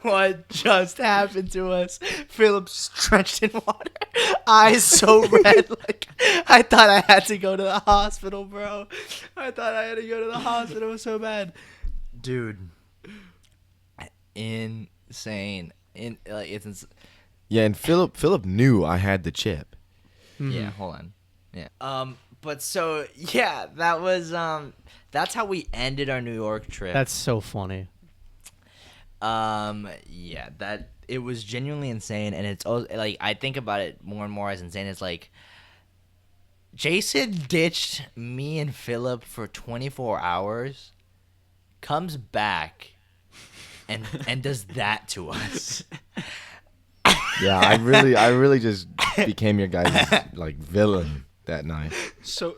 Speaker 1: What just happened to us? Philip's drenched in water. Eyes so red. Like, I thought I had to go to the hospital, bro. I thought I had to go to the hospital. It was so bad. Dude. Insane.
Speaker 2: Yeah, and Philip knew I had the chip.
Speaker 1: Yeah, hold on. Yeah. But so yeah, that was that's how we ended our New York trip.
Speaker 3: That's so funny.
Speaker 1: Yeah, that it was genuinely insane, and it's also like I think about it more and more as insane. It's like Jason ditched me and Philip for 24 hours, comes back, and does that to us.
Speaker 2: Yeah, I really just became your guys' like villain. that night.
Speaker 5: So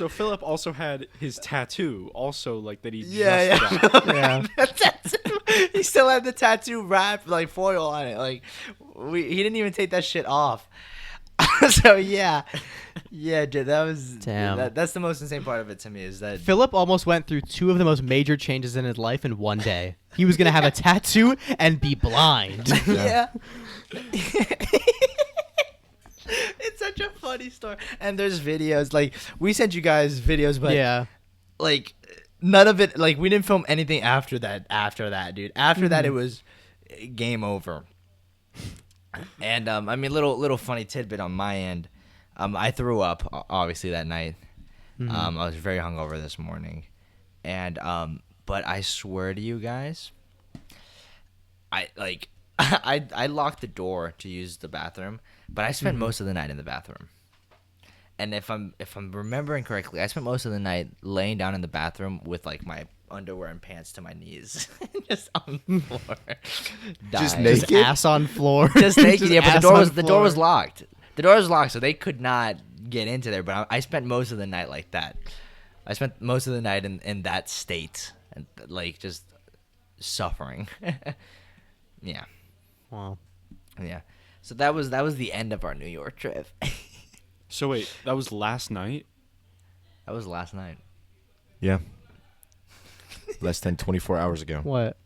Speaker 5: Philip also had his tattoo, also like that he
Speaker 1: Yeah,
Speaker 5: just
Speaker 1: yeah.
Speaker 5: got.
Speaker 3: Yeah.
Speaker 1: The tattoo. He still had the tattoo wrapped like foil on it. Like he didn't even take that shit off. So yeah, dude, that was
Speaker 3: Damn.
Speaker 1: That's the most insane part of it to me is that
Speaker 3: Philip almost went through two of the most major changes in his life in one day. He was gonna have a tattoo and be blind.
Speaker 1: yeah. It's such a funny story, and there's videos like we sent you guys videos, but
Speaker 3: Yeah.
Speaker 1: like none of it. Like we didn't film anything after that. Dude. After that, it was game over. And I mean, little funny tidbit on my end. I threw up obviously that night. I was very hungover this morning, and but I swear to you guys, I locked the door to use the bathroom, but I spent most of the night in the bathroom. And if I'm remembering correctly, I spent most of the night laying down in the bathroom with like my underwear and pants to my knees, just on the floor,
Speaker 2: Just
Speaker 1: dying.
Speaker 2: naked?
Speaker 3: Just ass on floor.
Speaker 1: Just naked.
Speaker 3: Just
Speaker 1: Yeah, but
Speaker 3: ass
Speaker 1: the door
Speaker 3: on
Speaker 1: was
Speaker 3: floor.
Speaker 1: locked. The door was locked, so they could not get into there. But I spent most of the night like that. I spent most of the night in that state, and like just suffering. Yeah,
Speaker 3: Wow.
Speaker 1: yeah. So that was the end of our New York trip.
Speaker 5: So wait, that was last night.
Speaker 1: That was last night.
Speaker 2: Yeah. Less than 24 hours ago.
Speaker 3: What?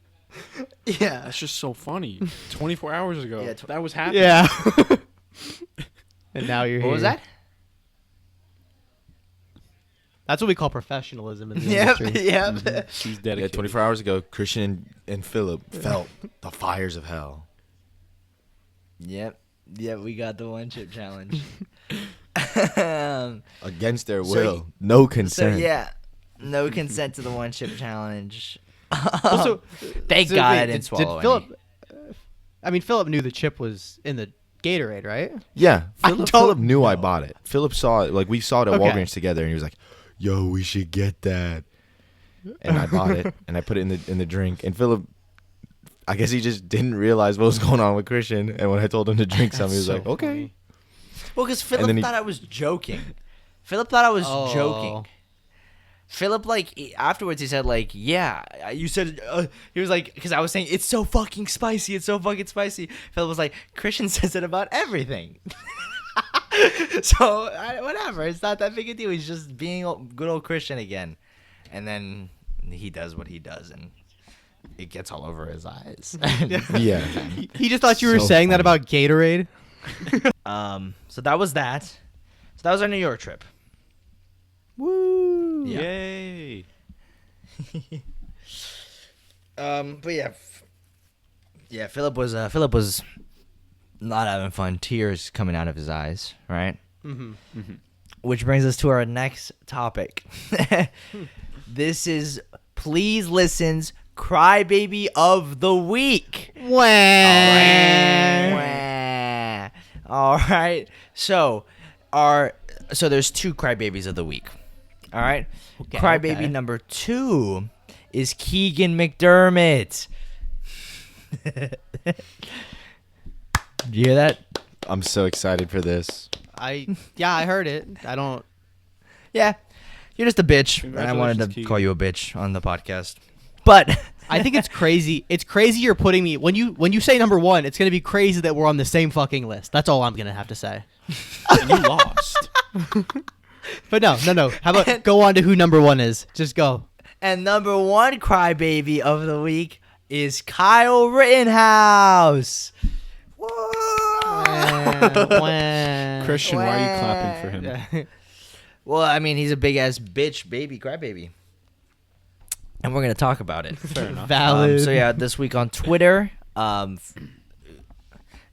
Speaker 1: Yeah.
Speaker 5: That's just so funny. 24 hours ago.
Speaker 1: Yeah,
Speaker 5: That was happening.
Speaker 3: Yeah. And now you're
Speaker 1: What
Speaker 3: here.
Speaker 1: was that?
Speaker 3: That's what we call professionalism in the
Speaker 1: Yep.
Speaker 3: industry.
Speaker 1: Yep.
Speaker 5: She's
Speaker 2: Yeah,
Speaker 5: dedicated.
Speaker 2: 24 hours ago, Christian and Philip felt the fires of hell.
Speaker 1: Yep. Yep. We got the one chip challenge.
Speaker 2: Against their
Speaker 1: So
Speaker 2: will.
Speaker 1: y-
Speaker 2: No
Speaker 1: So
Speaker 2: consent.
Speaker 1: yeah, no consent to the one chip challenge.
Speaker 3: Also,
Speaker 1: Thank
Speaker 3: so
Speaker 1: God
Speaker 3: wait,
Speaker 1: I didn't swallow any.
Speaker 3: Philip? I mean, Philip knew the chip was in the Gatorade, right?
Speaker 2: Yeah.
Speaker 3: I
Speaker 2: Philip,
Speaker 3: don't
Speaker 2: Philip knew I
Speaker 3: know.
Speaker 2: bought it. Philip saw it. Like, we saw it at
Speaker 3: Okay.
Speaker 2: Walgreens together, and he was like, yo, we should get that. And I bought it, and I put it in the drink. And Philip, I guess he just didn't realize what was going on with Christian. And when I told him to drink some, he was
Speaker 5: So
Speaker 2: like, okay.
Speaker 5: funny.
Speaker 1: Well, because Philip
Speaker 2: then he-
Speaker 1: thought I was joking. Philip thought I was
Speaker 3: Oh.
Speaker 1: joking. Philip, like, afterwards, he said, like, yeah, you said, he was like, because I was saying, it's so fucking spicy. It's so fucking spicy. Philip was like, Christian says it about everything. So, whatever. It's not that big a deal. He's just being good old Christian again. And then he does what he does, and it gets all over his eyes.
Speaker 2: Yeah.
Speaker 3: He just thought you were
Speaker 2: So
Speaker 3: saying that
Speaker 2: funny.
Speaker 3: about Gatorade.
Speaker 1: So that was that. So that was our New York trip.
Speaker 3: Woo!
Speaker 1: Yeah.
Speaker 5: Yay.
Speaker 1: But yeah, Philip was not having fun. Tears coming out of his eyes. Right.
Speaker 3: Mm-hmm.
Speaker 1: Which brings us to our next topic. This is Please Listen's Crybaby of the Week.
Speaker 3: Wah.
Speaker 1: All right. So there's two crybabies of the week. All right.
Speaker 3: Okay,
Speaker 1: Crybaby
Speaker 3: okay.
Speaker 1: number 2 is Keegan McDermott. Did you hear that?
Speaker 2: I'm so excited for this.
Speaker 3: I heard it. I don't.
Speaker 1: Yeah. You're just a bitch. And I wanted to
Speaker 5: Congratulations,
Speaker 1: call you a bitch on the podcast. But
Speaker 3: I think it's crazy. It's crazy you're putting me when you say number 1. It's gonna be crazy that we're on the same fucking list. That's all I'm gonna have to say.
Speaker 5: And you lost.
Speaker 3: But no. How about go on to who number 1 is? Just go.
Speaker 1: And number 1 crybaby of the week is Kyle Rittenhouse. Woo!
Speaker 5: Christian, why are you clapping for him?
Speaker 3: Yeah.
Speaker 1: Well, I mean, he's a big ass bitch, baby, crybaby, and we're gonna talk about it.
Speaker 5: Fair enough.
Speaker 3: Valid.
Speaker 1: So yeah, this week on Twitter,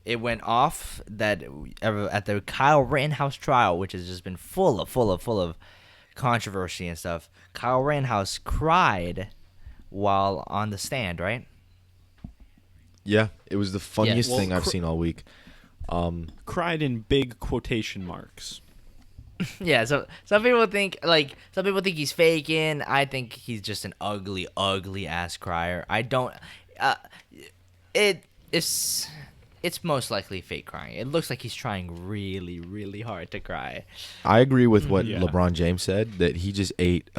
Speaker 1: it went off that at the Kyle Rittenhouse trial, which has just been full of controversy and stuff. Kyle Rittenhouse cried while on the stand, right?
Speaker 2: Yeah. It was the funniest
Speaker 5: Well,
Speaker 2: thing I've seen all week.
Speaker 5: Cried in big quotation marks.
Speaker 1: Yeah, so some people think he's faking. I think he's just an ugly ass crier. I don't. It's it's most likely fake crying. It looks like he's trying really, really hard to cry.
Speaker 2: I agree with what
Speaker 5: Yeah.
Speaker 2: LeBron James said, that he just ate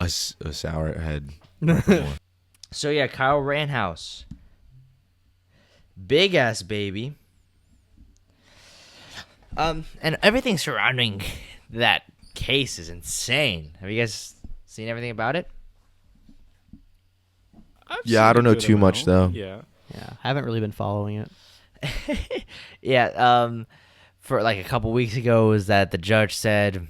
Speaker 2: a sour head. right before.
Speaker 1: So yeah, Kyle Rittenhouse, big ass baby. And everything surrounding that case is insane. Have you guys seen everything about it?
Speaker 5: I've
Speaker 2: Yeah,
Speaker 5: seen
Speaker 2: I don't
Speaker 5: a
Speaker 2: know
Speaker 5: good
Speaker 2: too much,
Speaker 5: amount.
Speaker 2: though.
Speaker 5: Yeah.
Speaker 3: Yeah, I haven't really been following it.
Speaker 1: Yeah. For like a couple weeks ago, was that the judge said,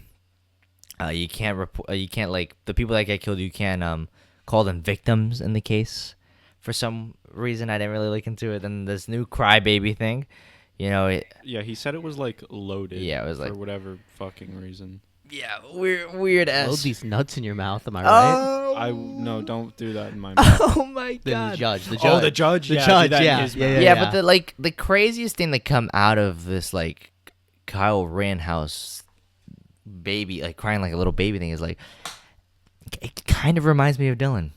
Speaker 1: you can't you can't like the people that get killed, you can't call them victims in the case. For some reason, I didn't really look into it. And this new crybaby thing, you know,
Speaker 5: Yeah, he said it was like loaded.
Speaker 1: Yeah, it was
Speaker 5: for
Speaker 1: like-
Speaker 5: whatever fucking reason.
Speaker 1: yeah, weird
Speaker 3: Load
Speaker 1: ass.
Speaker 3: these nuts in your mouth, am I right?
Speaker 5: No, don't do that in my mouth.
Speaker 1: Oh my
Speaker 3: Then
Speaker 1: god.
Speaker 3: the judge. The
Speaker 5: Oh,
Speaker 3: judge.
Speaker 5: the judge.
Speaker 3: The
Speaker 5: Yeah,
Speaker 3: judge,
Speaker 5: do that in
Speaker 3: yeah,
Speaker 5: his
Speaker 3: yeah,
Speaker 5: mouth.
Speaker 1: Yeah, but the craziest thing that come out of this like Kyle Rittenhouse baby, like crying like a little baby thing, is like it kind of reminds me of Dylan.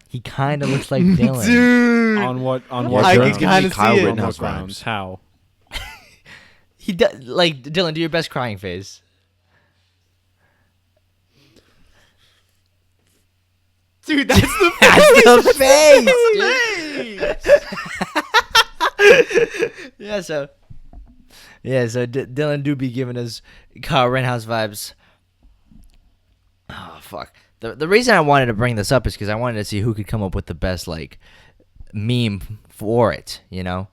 Speaker 1: He kind of looks like Dylan.
Speaker 3: Dude.
Speaker 5: On what? On
Speaker 2: Yeah,
Speaker 5: what?
Speaker 3: I
Speaker 2: Dylan's
Speaker 3: can
Speaker 2: giving me
Speaker 3: kinda see
Speaker 2: Kyle
Speaker 3: it.
Speaker 2: Rittenhouse
Speaker 5: On what grounds?
Speaker 2: vibes.
Speaker 5: How?
Speaker 1: He does like Dylan. Do your best crying face.
Speaker 3: Dude, that's the
Speaker 1: That's the face. Dude. So Dylan do be giving us Kyle Rittenhouse vibes. Oh fuck. The reason I wanted to bring this up is because I wanted to see who could come up with the best like meme for it. You know,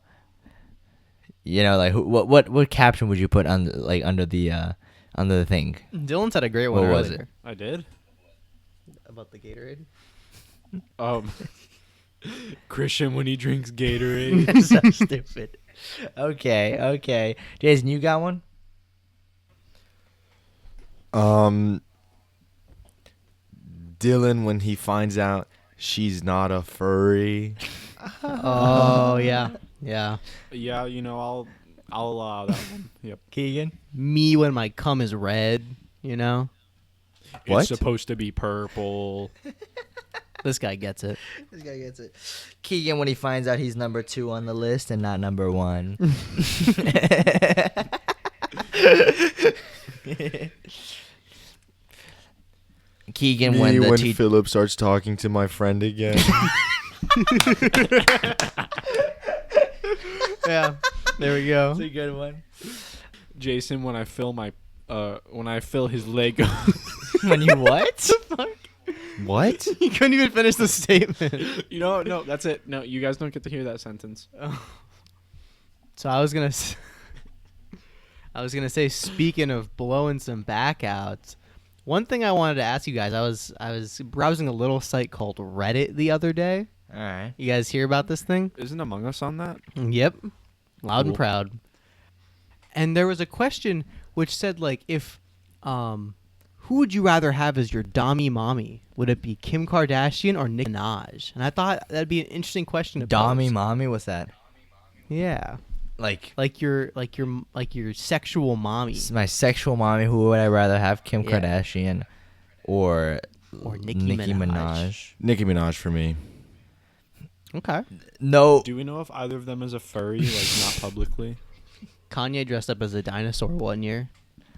Speaker 1: like what caption would you put on like under the thing?
Speaker 3: Dylan's had a great one
Speaker 1: What was
Speaker 3: earlier.
Speaker 5: I did.
Speaker 3: About the Gatorade?
Speaker 5: Christian when he drinks Gatorade.
Speaker 1: That's so stupid. Okay. Jason, you got one?
Speaker 2: Dylan when he finds out she's not a furry.
Speaker 3: Oh, yeah. Yeah.
Speaker 5: Yeah, I'll allow that one. Yep.
Speaker 1: Keegan?
Speaker 3: Me when my cum is red, you know?
Speaker 2: What?
Speaker 5: It's supposed to be purple.
Speaker 3: This guy gets it.
Speaker 1: This guy gets it. Keegan when he finds out he's number 2 on the list and not number 1. Keegan when the teacher.
Speaker 2: Philip starts talking to my friend again.
Speaker 3: Yeah. There we go.
Speaker 1: a good one.
Speaker 5: Jason when I fill his Lego.
Speaker 1: When you what?
Speaker 2: What?
Speaker 3: You couldn't even finish the statement.
Speaker 5: No, that's it. No, you guys don't get to hear that sentence.
Speaker 3: So I was gonna say, speaking of blowing some back outs, one thing I wanted to ask you guys, I was browsing a little site called Reddit the other day.
Speaker 1: All right.
Speaker 3: You guys hear about this thing?
Speaker 5: Isn't Among Us on that?
Speaker 3: Yep. Loud and
Speaker 5: Cool.
Speaker 3: proud. And there was a question which said, like, if who would you rather have as your dommy mommy? Would it be Kim Kardashian or Nicki Minaj? And I thought that'd be an interesting question to
Speaker 1: Dommy
Speaker 3: pose.
Speaker 1: mommy, what's that?
Speaker 3: Yeah.
Speaker 1: Like
Speaker 3: Like your sexual mommy.
Speaker 1: my sexual mommy, who would I rather have? Kim
Speaker 3: Yeah.
Speaker 1: Kardashian or
Speaker 3: Nicki Minaj.
Speaker 2: Nicki Minaj for me.
Speaker 3: Okay.
Speaker 1: No.
Speaker 5: Do we know if either of them is a furry, like not publicly?
Speaker 3: Kanye dressed up as a dinosaur one year,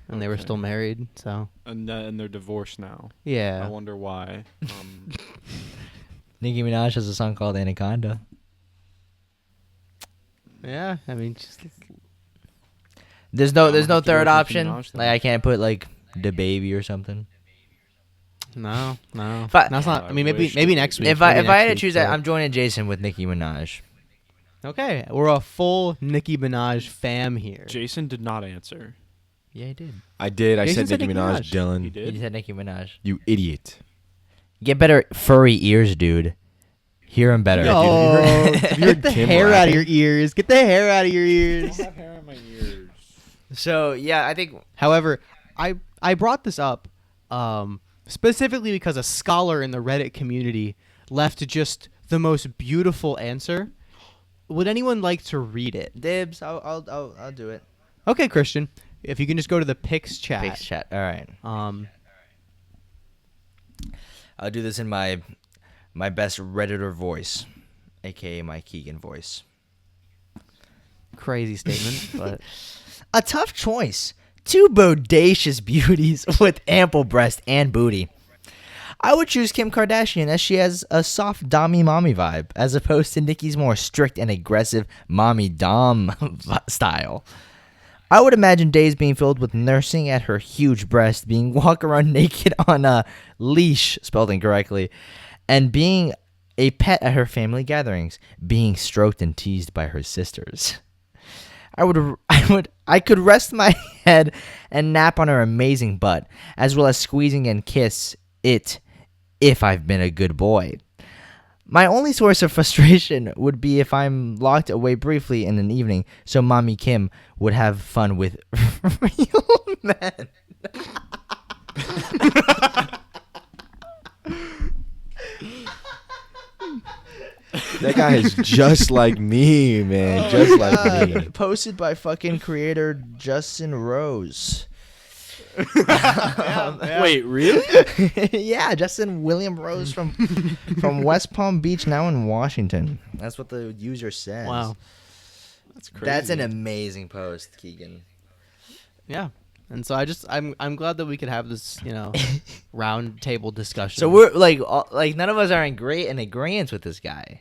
Speaker 3: and they were
Speaker 5: Okay.
Speaker 3: still married. So
Speaker 5: And they're divorced now. I
Speaker 3: yeah.
Speaker 5: wonder why.
Speaker 1: Nicki Minaj has a song called Anaconda.
Speaker 3: Yeah. I mean, just
Speaker 1: There's
Speaker 5: I'm
Speaker 1: no
Speaker 5: gonna have to go
Speaker 1: third
Speaker 5: with Nicki
Speaker 1: option.
Speaker 5: Minaj then.
Speaker 1: Like I can't put like the baby or something.
Speaker 3: no.
Speaker 1: If I-
Speaker 3: That's not. I mean,
Speaker 5: I
Speaker 3: maybe
Speaker 5: wish
Speaker 3: maybe
Speaker 5: it
Speaker 3: next
Speaker 5: would
Speaker 3: week.
Speaker 5: be.
Speaker 1: If I
Speaker 3: maybe
Speaker 1: had to
Speaker 3: next
Speaker 1: choose
Speaker 3: week,
Speaker 1: that,
Speaker 3: but-
Speaker 1: I'm joining Jason with Nicki Minaj.
Speaker 3: Okay, we're a full Nicki Minaj fam here.
Speaker 5: Jason did not answer.
Speaker 1: Yeah, I did.
Speaker 2: I did. I
Speaker 3: Jason
Speaker 2: said
Speaker 3: said
Speaker 2: Nicki
Speaker 3: Nicki
Speaker 2: Minaj.
Speaker 3: Minaj.
Speaker 2: Dylan,
Speaker 5: He did.
Speaker 1: You said Nicki Minaj.
Speaker 2: you idiot.
Speaker 1: Get better furry ears, dude. Hear him better.
Speaker 2: Yeah, dude,
Speaker 3: Oh,
Speaker 2: have you heard
Speaker 3: get the
Speaker 2: Kim
Speaker 3: hair out of
Speaker 2: rapping?
Speaker 3: your ears. Get the hair out of your ears.
Speaker 5: have hair in my ears.
Speaker 1: So yeah, I think
Speaker 3: However, I brought this up specifically because a scholar in the Reddit community left just the most beautiful answer. Would anyone like to read it?
Speaker 1: dibs. I'll do it.
Speaker 3: Okay, Christian, if you can just go to the pics chat.
Speaker 1: Pics chat. All right. I'll do this in my best Redditor voice, aka my Keegan voice.
Speaker 3: crazy statement, but
Speaker 1: A tough choice. Two bodacious beauties with ample breast and booty. I would choose Kim Kardashian as she has a soft dommy mommy vibe, as opposed to Nicki's more strict and aggressive mommy dom style. I would imagine days being filled with nursing at her huge breast, being walk around naked on a leash, spelled incorrectly, and being a pet at her family gatherings, being stroked and teased by her sisters. I could rest my head and nap on her amazing butt, as well as squeezing and kiss it if I've been a good boy. My only source of frustration would be if I'm locked away briefly in an evening, so Mommy Kim would have fun with real men.
Speaker 2: That guy is just like me, man. Just like me.
Speaker 1: Posted by fucking creator Justin Rose.
Speaker 5: Wait, really?
Speaker 1: Yeah, Justin William Rose from West Palm Beach, now in Washington. That's what the user says.
Speaker 3: wow.
Speaker 5: That's crazy.
Speaker 1: That's an amazing post, Keegan.
Speaker 3: Yeah. And so I'm glad that we could have this, round table discussion.
Speaker 1: So we're like none of us are in agreement with this guy.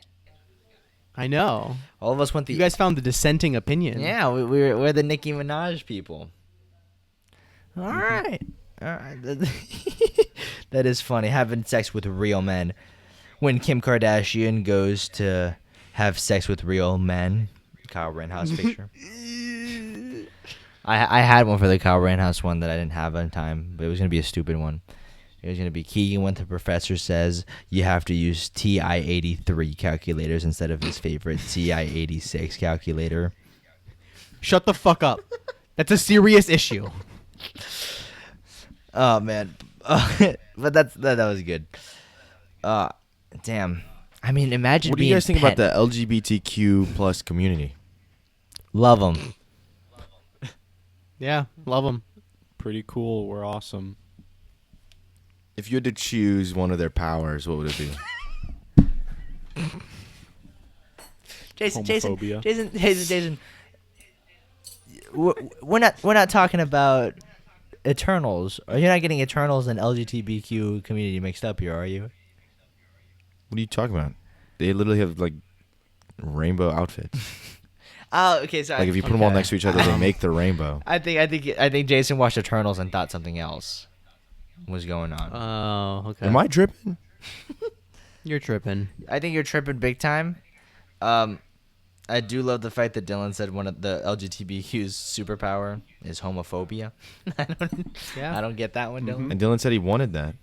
Speaker 3: I know.
Speaker 1: All of us went the
Speaker 3: You guys found the dissenting opinion.
Speaker 1: Yeah, we're the Nicki Minaj people. All right. That is funny. Having sex with real men. When Kim Kardashian goes to have sex with real men. Kyle Rittenhouse picture. I had one for the Kyle Rittenhouse one that I didn't have in time, but it was going to be a stupid one. It was going to be Keegan when the professor says you have to use TI-83 calculators instead of his favorite TI-86 calculator.
Speaker 3: Shut the fuck up. That's a serious issue.
Speaker 1: Oh, man. But that was good. Damn. I mean, imagine
Speaker 2: What do
Speaker 1: being
Speaker 2: you guys think about
Speaker 1: pet.
Speaker 2: the LGBTQ plus community?
Speaker 1: Love them.
Speaker 3: Yeah, love them.
Speaker 5: Pretty cool. We're awesome.
Speaker 2: If you had to choose one of their powers, what would it be?
Speaker 1: Jason. We're not talking about Eternals. You're not getting Eternals and LGBTQ community mixed up here, are you?
Speaker 2: What are you talking about? They literally have like rainbow outfits.
Speaker 1: Oh, okay. Sorry.
Speaker 2: Like if you put them all next to each other, they make the rainbow.
Speaker 1: I think Jason watched Eternals and thought something else was going on.
Speaker 3: Oh, okay.
Speaker 2: Am I tripping?
Speaker 3: You're tripping.
Speaker 1: I think you're tripping big time. I do love the fact that Dylan said one of the LGBTQ's superpower is homophobia. I don't get that one, Dylan.
Speaker 2: And Dylan said he wanted that.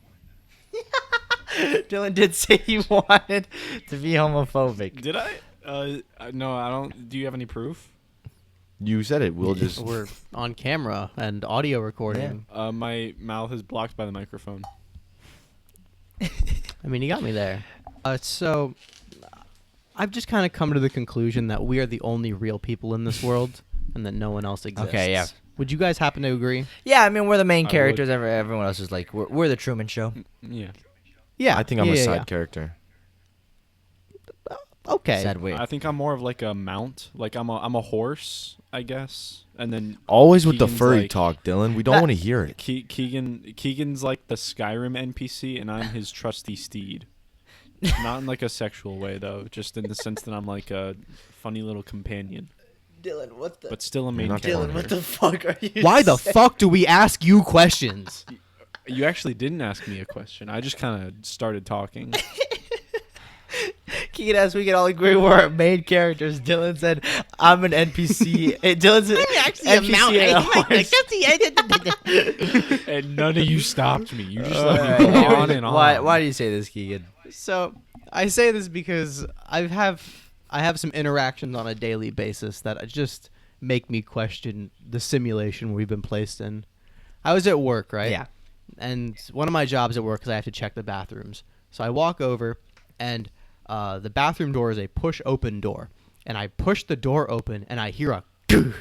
Speaker 1: Dylan did say he wanted to be homophobic.
Speaker 5: Did I? No, I don't. Do you have any proof?
Speaker 2: You said it. We'll just.
Speaker 3: We're on camera and audio recording.
Speaker 5: My mouth is blocked by the microphone.
Speaker 3: I mean, you got me there. So I've just kind of come to the conclusion that we are the only real people in this world and that no one else exists.
Speaker 1: Okay, yeah.
Speaker 3: Would you guys happen to agree?
Speaker 1: Yeah, I mean, we're the main
Speaker 5: I
Speaker 1: characters. Everyone else is like, we're the Truman Show.
Speaker 5: Yeah.
Speaker 3: Yeah.
Speaker 2: I think I'm a side character.
Speaker 3: Okay.
Speaker 1: Sad wait.
Speaker 5: I think I'm more of like a mount. Like I'm a horse, I guess. And then
Speaker 2: Always with the
Speaker 5: Keegan's
Speaker 2: furry
Speaker 5: like-
Speaker 2: talk, Dylan. We don't want to hear it.
Speaker 5: Keegan's like the Skyrim NPC, and I'm his trusty steed. Not in like a sexual way though, just in the sense that I'm like a funny little companion,
Speaker 1: Dylan, what the?
Speaker 5: but still a main
Speaker 2: not
Speaker 5: character.
Speaker 1: Dylan, what the fuck are you?
Speaker 3: Why the
Speaker 1: saying?
Speaker 3: fuck do we ask you questions?
Speaker 5: You actually didn't ask me a question. I just kind of started talking.
Speaker 1: Keegan asked, we can all agree we're our main characters. Dylan said, I'm an NPC. Dylan said, I'm actually
Speaker 3: a mountain.
Speaker 5: And none of you stopped me. You just
Speaker 1: All
Speaker 5: let me go
Speaker 1: right.
Speaker 5: on and on.
Speaker 1: Why do you say this, Keegan?
Speaker 3: So I say this because I have some interactions on a daily basis that just make me question the simulation we've been placed in. I was at work, right?
Speaker 1: Yeah.
Speaker 3: And one of my jobs at work is I have to check the bathrooms. So I walk over, and the bathroom door is a push-open door. And I push the door open, and I hear a and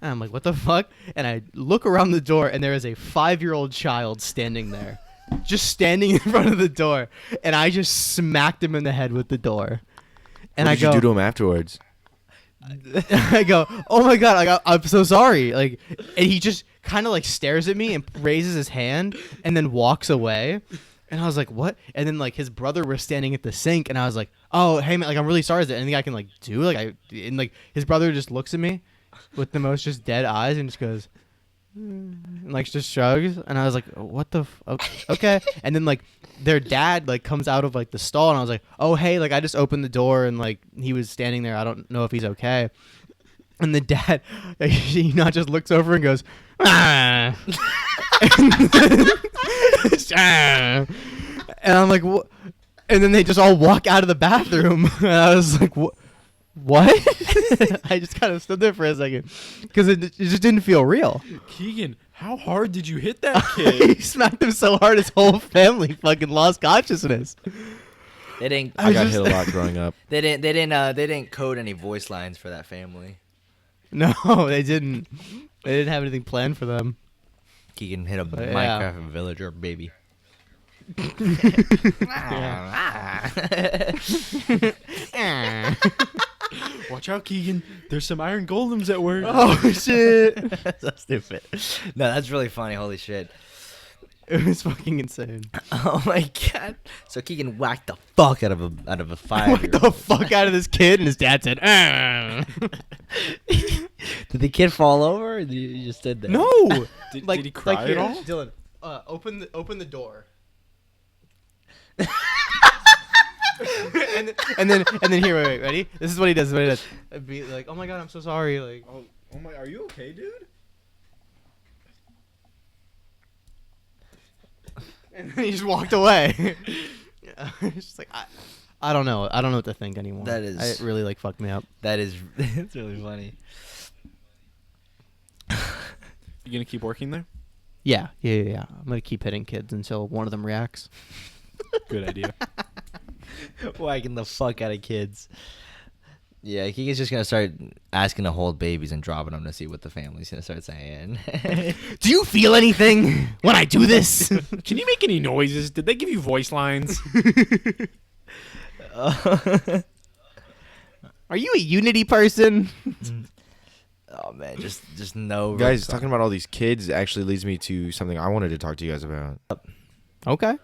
Speaker 3: I'm like, what the fuck? And I look around the door, and there is a 5-year-old child standing there. Just standing in front of the door. And I just smacked him in the head with the door. And
Speaker 2: What
Speaker 3: I
Speaker 2: did
Speaker 3: go,
Speaker 2: you do to him afterwards?
Speaker 3: I go, oh my god, like, I'm so sorry. Like, and he just kind of like stares at me and raises his hand and then walks away. And I was like, what? And then like his brother was standing at the sink, and I was like, oh hey man, like I'm really sorry. Is there anything I can like do? And like his brother just looks at me with the most just dead eyes and just goes, and like just shrugs. And I was like, what the okay. And then like their dad like comes out of like the stall, and I was like, oh hey, like I just opened the door and like he was standing there. I don't know if he's okay. And the dad, like, just looks over and goes, ah. And I'm like, what? And then they just all walk out of the bathroom. And I was like, what? I just kind of stood there for a second because it just didn't feel real.
Speaker 5: Keegan, how hard did you hit that
Speaker 3: He
Speaker 5: kid?
Speaker 3: smacked him so hard his whole family fucking lost consciousness.
Speaker 1: They didn't.
Speaker 2: I got hit a lot growing up.
Speaker 1: They didn't code any voice lines for that family.
Speaker 3: No, they didn't. They didn't have anything planned for them.
Speaker 1: Keegan hit a
Speaker 3: But, yeah.
Speaker 1: Minecraft villager baby.
Speaker 5: Watch out, Keegan. There's some iron golems at work.
Speaker 3: Oh shit!
Speaker 1: So stupid. No, that's really funny. Holy shit.
Speaker 3: It was fucking insane.
Speaker 1: Oh my god. So Keegan whacked the fuck out of a 5-year-old.
Speaker 3: What the fuck out of this kid? And his dad said, ah.
Speaker 1: Did the kid fall over? Or did he just stood there?
Speaker 3: No.
Speaker 5: Did he cry at
Speaker 3: here,
Speaker 5: all?
Speaker 3: Dylan, open the door. and then here, wait, ready? This is what he does. I'd be like, oh my god, I'm so sorry. Like,
Speaker 5: Oh my, are you okay, dude?
Speaker 3: and then he just walked away. It's just like I don't know. I don't know what to think anymore.
Speaker 1: That is-
Speaker 3: it really like fucked me up.
Speaker 1: That is it's really funny.
Speaker 5: You gonna keep working there?
Speaker 3: Yeah. I'm gonna keep hitting kids until one of them reacts.
Speaker 5: Good idea.
Speaker 1: Whacking the fuck out of kids. Yeah, Keegan's just gonna start asking to hold babies and dropping them to see what the family's gonna start saying.
Speaker 3: Do you feel anything when I do this?
Speaker 5: Can you make any noises? Did they give you voice lines?
Speaker 3: Are you a Unity person?
Speaker 1: Oh man, just no.
Speaker 2: Guys, talking about all these kids actually leads me to something I wanted to talk to you guys about.
Speaker 3: Okay.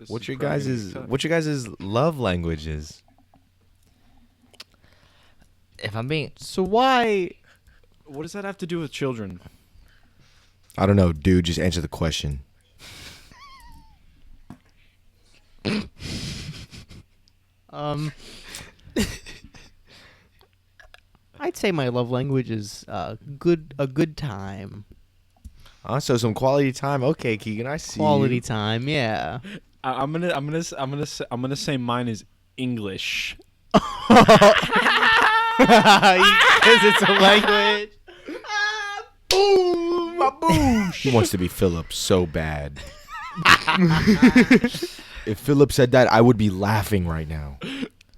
Speaker 2: What's your guys' love languages?
Speaker 1: If I'm being
Speaker 3: So why?
Speaker 5: What does that have to do with children?
Speaker 2: I don't know, dude. Just answer the question.
Speaker 3: I'd say my love language is a good time.
Speaker 2: So some quality time. Okay, Keegan, I see.
Speaker 3: Quality time, yeah.
Speaker 5: I'm gonna say mine is English.
Speaker 3: Because it's a language.
Speaker 2: Boom, my boom. He wants to be Philip so bad. If Philip said that, I would be laughing right now.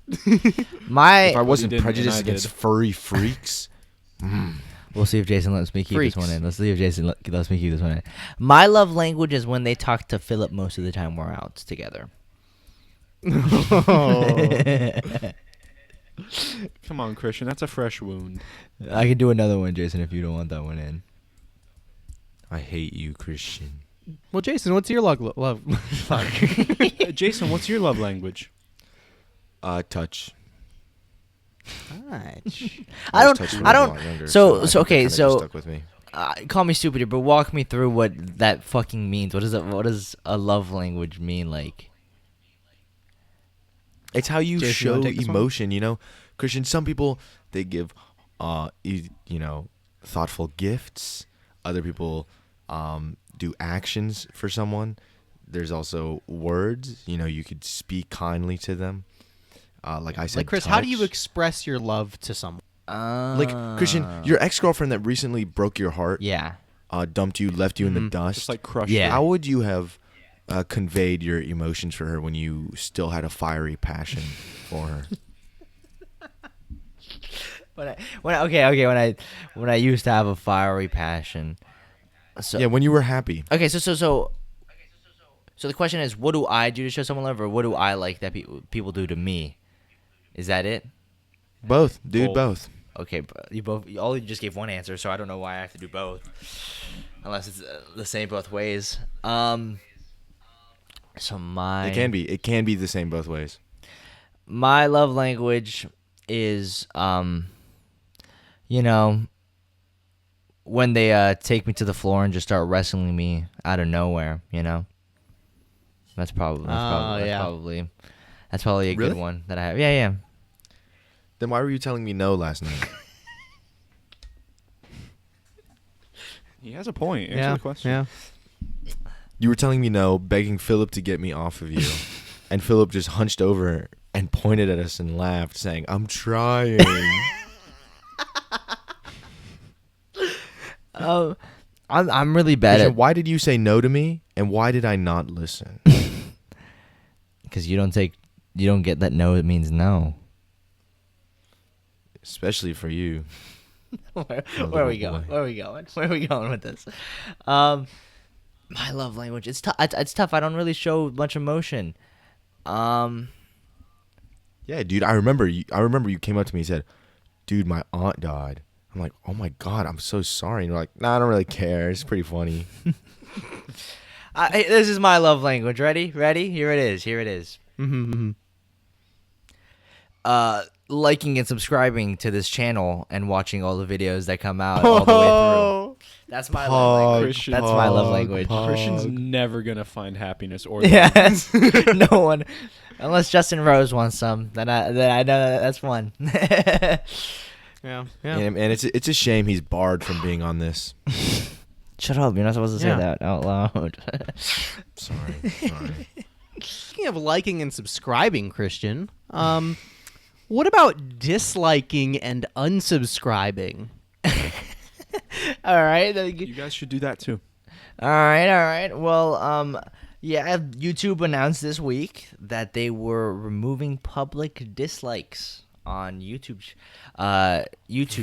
Speaker 2: If I wasn't
Speaker 5: didn't,
Speaker 2: prejudiced
Speaker 5: and I
Speaker 2: against
Speaker 5: did.
Speaker 2: furry freaks.
Speaker 1: We'll see if Jason lets me keep
Speaker 3: Freaks.
Speaker 1: this one in. Let's see if Jason lets me keep this one in. My love language is when they talk to Philip most of the time we're out together.
Speaker 5: Come on, Christian. That's a fresh wound.
Speaker 1: I can do another one, Jason, if you don't want that one in.
Speaker 2: I hate you, Christian.
Speaker 3: Well, Jason, what's your love? Fuck.
Speaker 5: Jason, what's your love language?
Speaker 2: Touch.
Speaker 3: Touch.
Speaker 1: I
Speaker 2: was touched when
Speaker 1: I
Speaker 2: was a
Speaker 1: don't.
Speaker 2: lot younger,
Speaker 1: So
Speaker 2: I think
Speaker 1: okay.
Speaker 2: that kinda just
Speaker 1: So
Speaker 2: stuck with me.
Speaker 1: call me stupid here, but walk me through what that fucking means. What does a love language mean? Like,
Speaker 2: It's how you
Speaker 3: Jason, you
Speaker 2: show
Speaker 3: wanna take this one?
Speaker 2: emotion, you know? Christian, some people, they give, thoughtful gifts. Other people do actions for someone. There's also words. You know, you could speak kindly to them. Like I said,
Speaker 3: Like, Chris, how do you
Speaker 2: touch.
Speaker 3: express your love to someone?
Speaker 2: Like, Christian, your ex-girlfriend that recently broke your heart,
Speaker 1: yeah.
Speaker 2: dumped you, left you in the dust.
Speaker 5: Just like crush.
Speaker 1: Yeah.
Speaker 2: How would you have conveyed your emotions for her when you still had a fiery passion for her?
Speaker 1: When I used to have a fiery passion. So
Speaker 2: Yeah, when you were happy.
Speaker 1: okay, so the question is, what do I do to show someone love, or what do I like that people do to me? Is that it?
Speaker 2: Both, dude,
Speaker 5: Both.
Speaker 2: both.
Speaker 1: Okay, but you just gave one answer, so I don't know why I have to do both, unless it's the same both ways. So
Speaker 2: It can be the same both ways.
Speaker 1: my love language is when they take me to the floor and just start wrestling me out of nowhere. That's probably a good
Speaker 2: Really?
Speaker 1: one that I have. Yeah.
Speaker 2: Then why were you telling me no last night?
Speaker 5: He has a point. Answer
Speaker 3: Yeah.
Speaker 5: the question.
Speaker 3: Yeah.
Speaker 2: You were telling me no, begging Philip to get me off of you, and Philip just hunched over and pointed at us and laughed, saying, "I'm trying."
Speaker 1: I'm really bad
Speaker 2: Christian,
Speaker 1: at
Speaker 2: why did you say no to me, and why did I not listen?
Speaker 1: because you don't get that no. It means no.
Speaker 2: Especially for you.
Speaker 1: Where
Speaker 2: little
Speaker 1: are we going?
Speaker 2: boy.
Speaker 1: Where are we going with this? My love language. It's tough. It's tough. I don't really show much emotion.
Speaker 2: Yeah, dude, I remember you came up to me and said, "Dude, my aunt died." I'm like, "Oh my God, I'm so sorry." And you're like, "Nah, I don't really care. It's pretty funny."
Speaker 1: This is my love language. Ready? Here it is.
Speaker 3: Mm-hmm.
Speaker 1: Liking and subscribing to this channel and watching all the videos that come out all the way through. That's my love language.
Speaker 5: Christian.
Speaker 1: That's my love language.
Speaker 5: Christian's never gonna find happiness or
Speaker 1: Yes. No one, unless Justin Rose wants some. Then I know that's one.
Speaker 3: Yeah. Yeah.
Speaker 2: And it's a shame he's barred from being on this.
Speaker 1: Shut up! You're not supposed to say
Speaker 3: Yeah.
Speaker 1: that out loud.
Speaker 2: Sorry.
Speaker 3: Speaking of liking and subscribing, Christian, what about disliking and unsubscribing?
Speaker 1: All right.
Speaker 5: You guys should do that too.
Speaker 1: All right. Well, yeah, YouTube announced this week that they were removing public dislikes on YouTube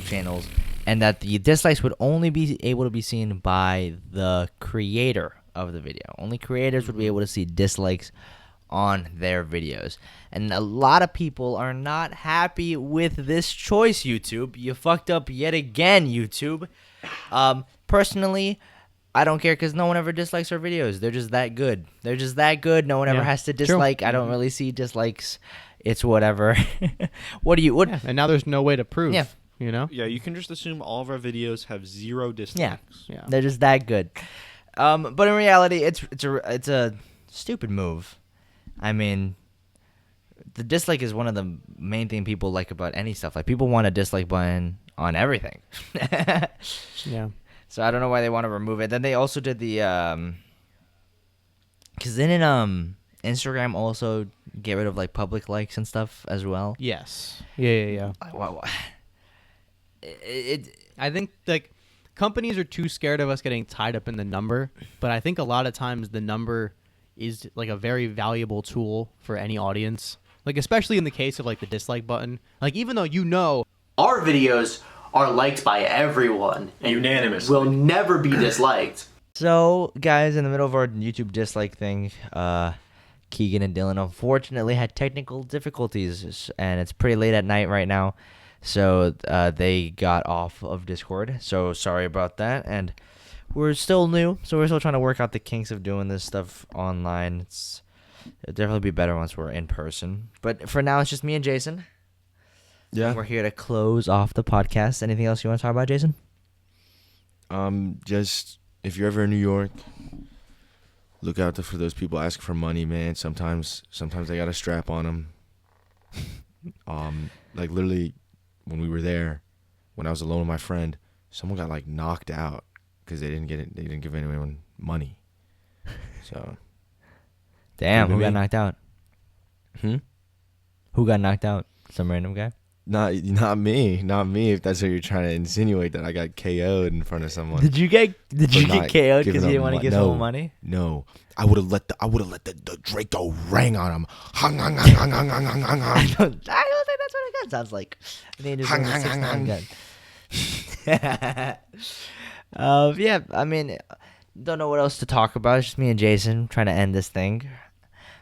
Speaker 1: channels, and that the dislikes would only be able to be seen by the creator of the video. Only creators would be able to see dislikes on their videos. And a lot of people are not happy with this choice, YouTube. You fucked up yet again, YouTube. Personally, I don't care because no one ever dislikes our videos. They're just that good. No one ever
Speaker 3: Yeah,
Speaker 1: has to
Speaker 3: true.
Speaker 1: dislike. I don't really see dislikes. It's whatever. What?
Speaker 3: Yeah, and now there's no way to prove.
Speaker 1: Yeah.
Speaker 3: You know?
Speaker 5: Yeah, you can just assume all of our videos have 0 dislikes.
Speaker 3: Yeah.
Speaker 1: They're just that good. But in reality, it's a stupid move. I mean, the dislike is one of the main thing people like about any stuff. Like, people want a dislike button on everything.
Speaker 3: Yeah.
Speaker 1: So I don't know why they want to remove it. Then they also did the because didn't Instagram also get rid of like public likes and stuff as well?
Speaker 3: Yes. Yeah.
Speaker 1: Wow.
Speaker 3: I think like companies are too scared of us getting tied up in the number, but I think a lot of times the number is like a very valuable tool for any audience. Like, especially in the case of like the dislike button. Like, even though our videos are liked by everyone and
Speaker 6: Unanimously.
Speaker 3: will never be disliked.
Speaker 1: So, guys, in the middle of our YouTube dislike thing, Keegan and Dylan unfortunately had technical difficulties, and it's pretty late at night right now, so they got off of Discord. So sorry about that, and we're still new, so we're still trying to work out the kinks of doing this stuff online. It'll definitely be better once we're in person. But for now, it's just me and Jason.
Speaker 2: Yeah.
Speaker 1: We're here to close off the podcast. Anything else you want to talk about, Jason?
Speaker 2: Just if you're ever in New York, look out for those people asking for money, man. Sometimes they got a strap on them. Like literally, when we were there, when I was alone with my friend, someone got like knocked out because they didn't get it. They didn't give anyone money. So.
Speaker 1: Damn, who
Speaker 2: Maybe.
Speaker 1: got knocked out? Who got knocked out? Some random guy?
Speaker 2: Not me. If that's what you're trying to insinuate, that I got KO'd in front of someone.
Speaker 1: Did you get
Speaker 2: For
Speaker 1: KO'd
Speaker 2: not
Speaker 1: because you
Speaker 2: giving
Speaker 1: didn't
Speaker 2: them
Speaker 1: want to
Speaker 2: mo-
Speaker 1: give
Speaker 2: no.
Speaker 1: someone money?
Speaker 2: No, I would have let the Draco ring on him. Hung, hung, hung, hung, hung, hung, hung, hung,
Speaker 1: I
Speaker 2: hung.
Speaker 1: don't think that's what a gun sounds like. I think it's
Speaker 2: Hung,
Speaker 1: only a
Speaker 2: hung, hung,
Speaker 1: 6-9 gun. Yeah, I mean, don't know what else to talk about. It's just me and Jason trying to end this thing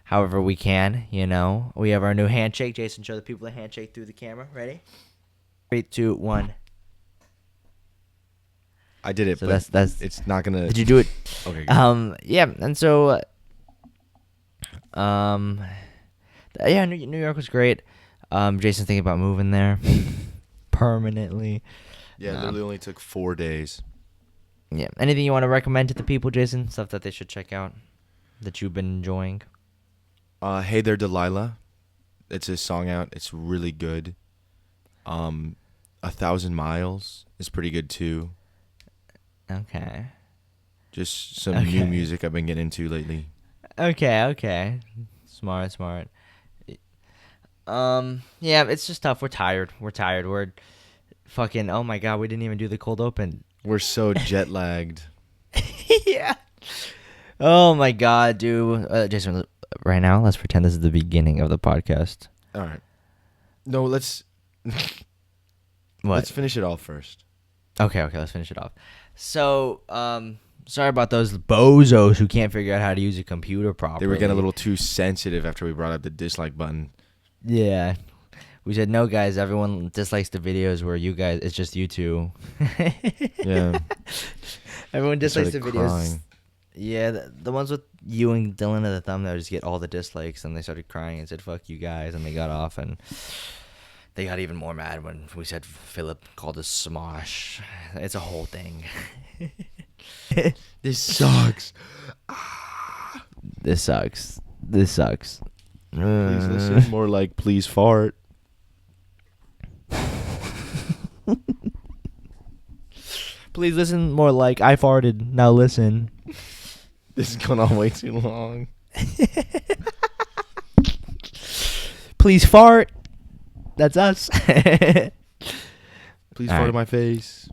Speaker 1: however we can, you know. We have our new handshake. Jason, show the people the handshake through the camera. Ready? 3, 2, 1.
Speaker 2: I did it,
Speaker 1: So
Speaker 2: but
Speaker 1: that's.
Speaker 2: it's not gonna.
Speaker 1: Did you do it?
Speaker 2: Okay. Good.
Speaker 1: Yeah, and so, yeah, New York was great. Jason's thinking about moving there permanently.
Speaker 2: Yeah, it literally only took 4 days.
Speaker 1: Yeah. Anything you want to recommend to the people, Jason? Stuff that they should check out that you've been enjoying?
Speaker 2: Hey There Delilah. It's a song out. It's really good. 1,000 Miles is pretty good too.
Speaker 1: Okay.
Speaker 2: Just some
Speaker 1: Okay.
Speaker 2: new music I've been getting into lately.
Speaker 1: Okay. Smart. Yeah, it's just tough. We're tired. We're fucking, oh my God, we didn't even do the cold open.
Speaker 2: We're so jet lagged.
Speaker 1: Yeah. Oh my God, dude. Jason, right now, let's pretend this is the beginning of the podcast.
Speaker 2: All right. No, let's
Speaker 1: What?
Speaker 2: finish it all first.
Speaker 1: Okay, let's finish it off. So, sorry about those bozos who can't figure out how to use a computer properly.
Speaker 2: They were getting a little too sensitive after we brought up the dislike button.
Speaker 1: Yeah. We said, no, guys, everyone dislikes the videos where you guys, it's just you two.
Speaker 2: Yeah.
Speaker 1: Everyone
Speaker 2: They
Speaker 1: dislikes the
Speaker 2: started
Speaker 1: videos.
Speaker 2: crying.
Speaker 1: Yeah, the ones with you and Dylan at the thumbnail just get all the dislikes, and they started crying and said, fuck you guys, and they got off, and they got even more mad when we said Philip called us Smosh. It's a whole thing.
Speaker 2: This sucks.
Speaker 1: This sucks.
Speaker 2: Please listen more like please fart.
Speaker 1: Please listen more like I farted. Now listen.
Speaker 2: This is going on way too long.
Speaker 1: Please fart. That's us.
Speaker 2: Please
Speaker 1: All
Speaker 2: fart
Speaker 1: right.
Speaker 2: in my face.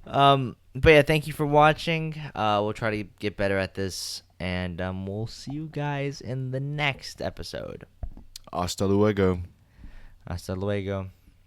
Speaker 1: But yeah, thank you for watching. We'll try to get better at this, and we'll see you guys in the next episode.
Speaker 2: Hasta luego.
Speaker 1: Hasta luego.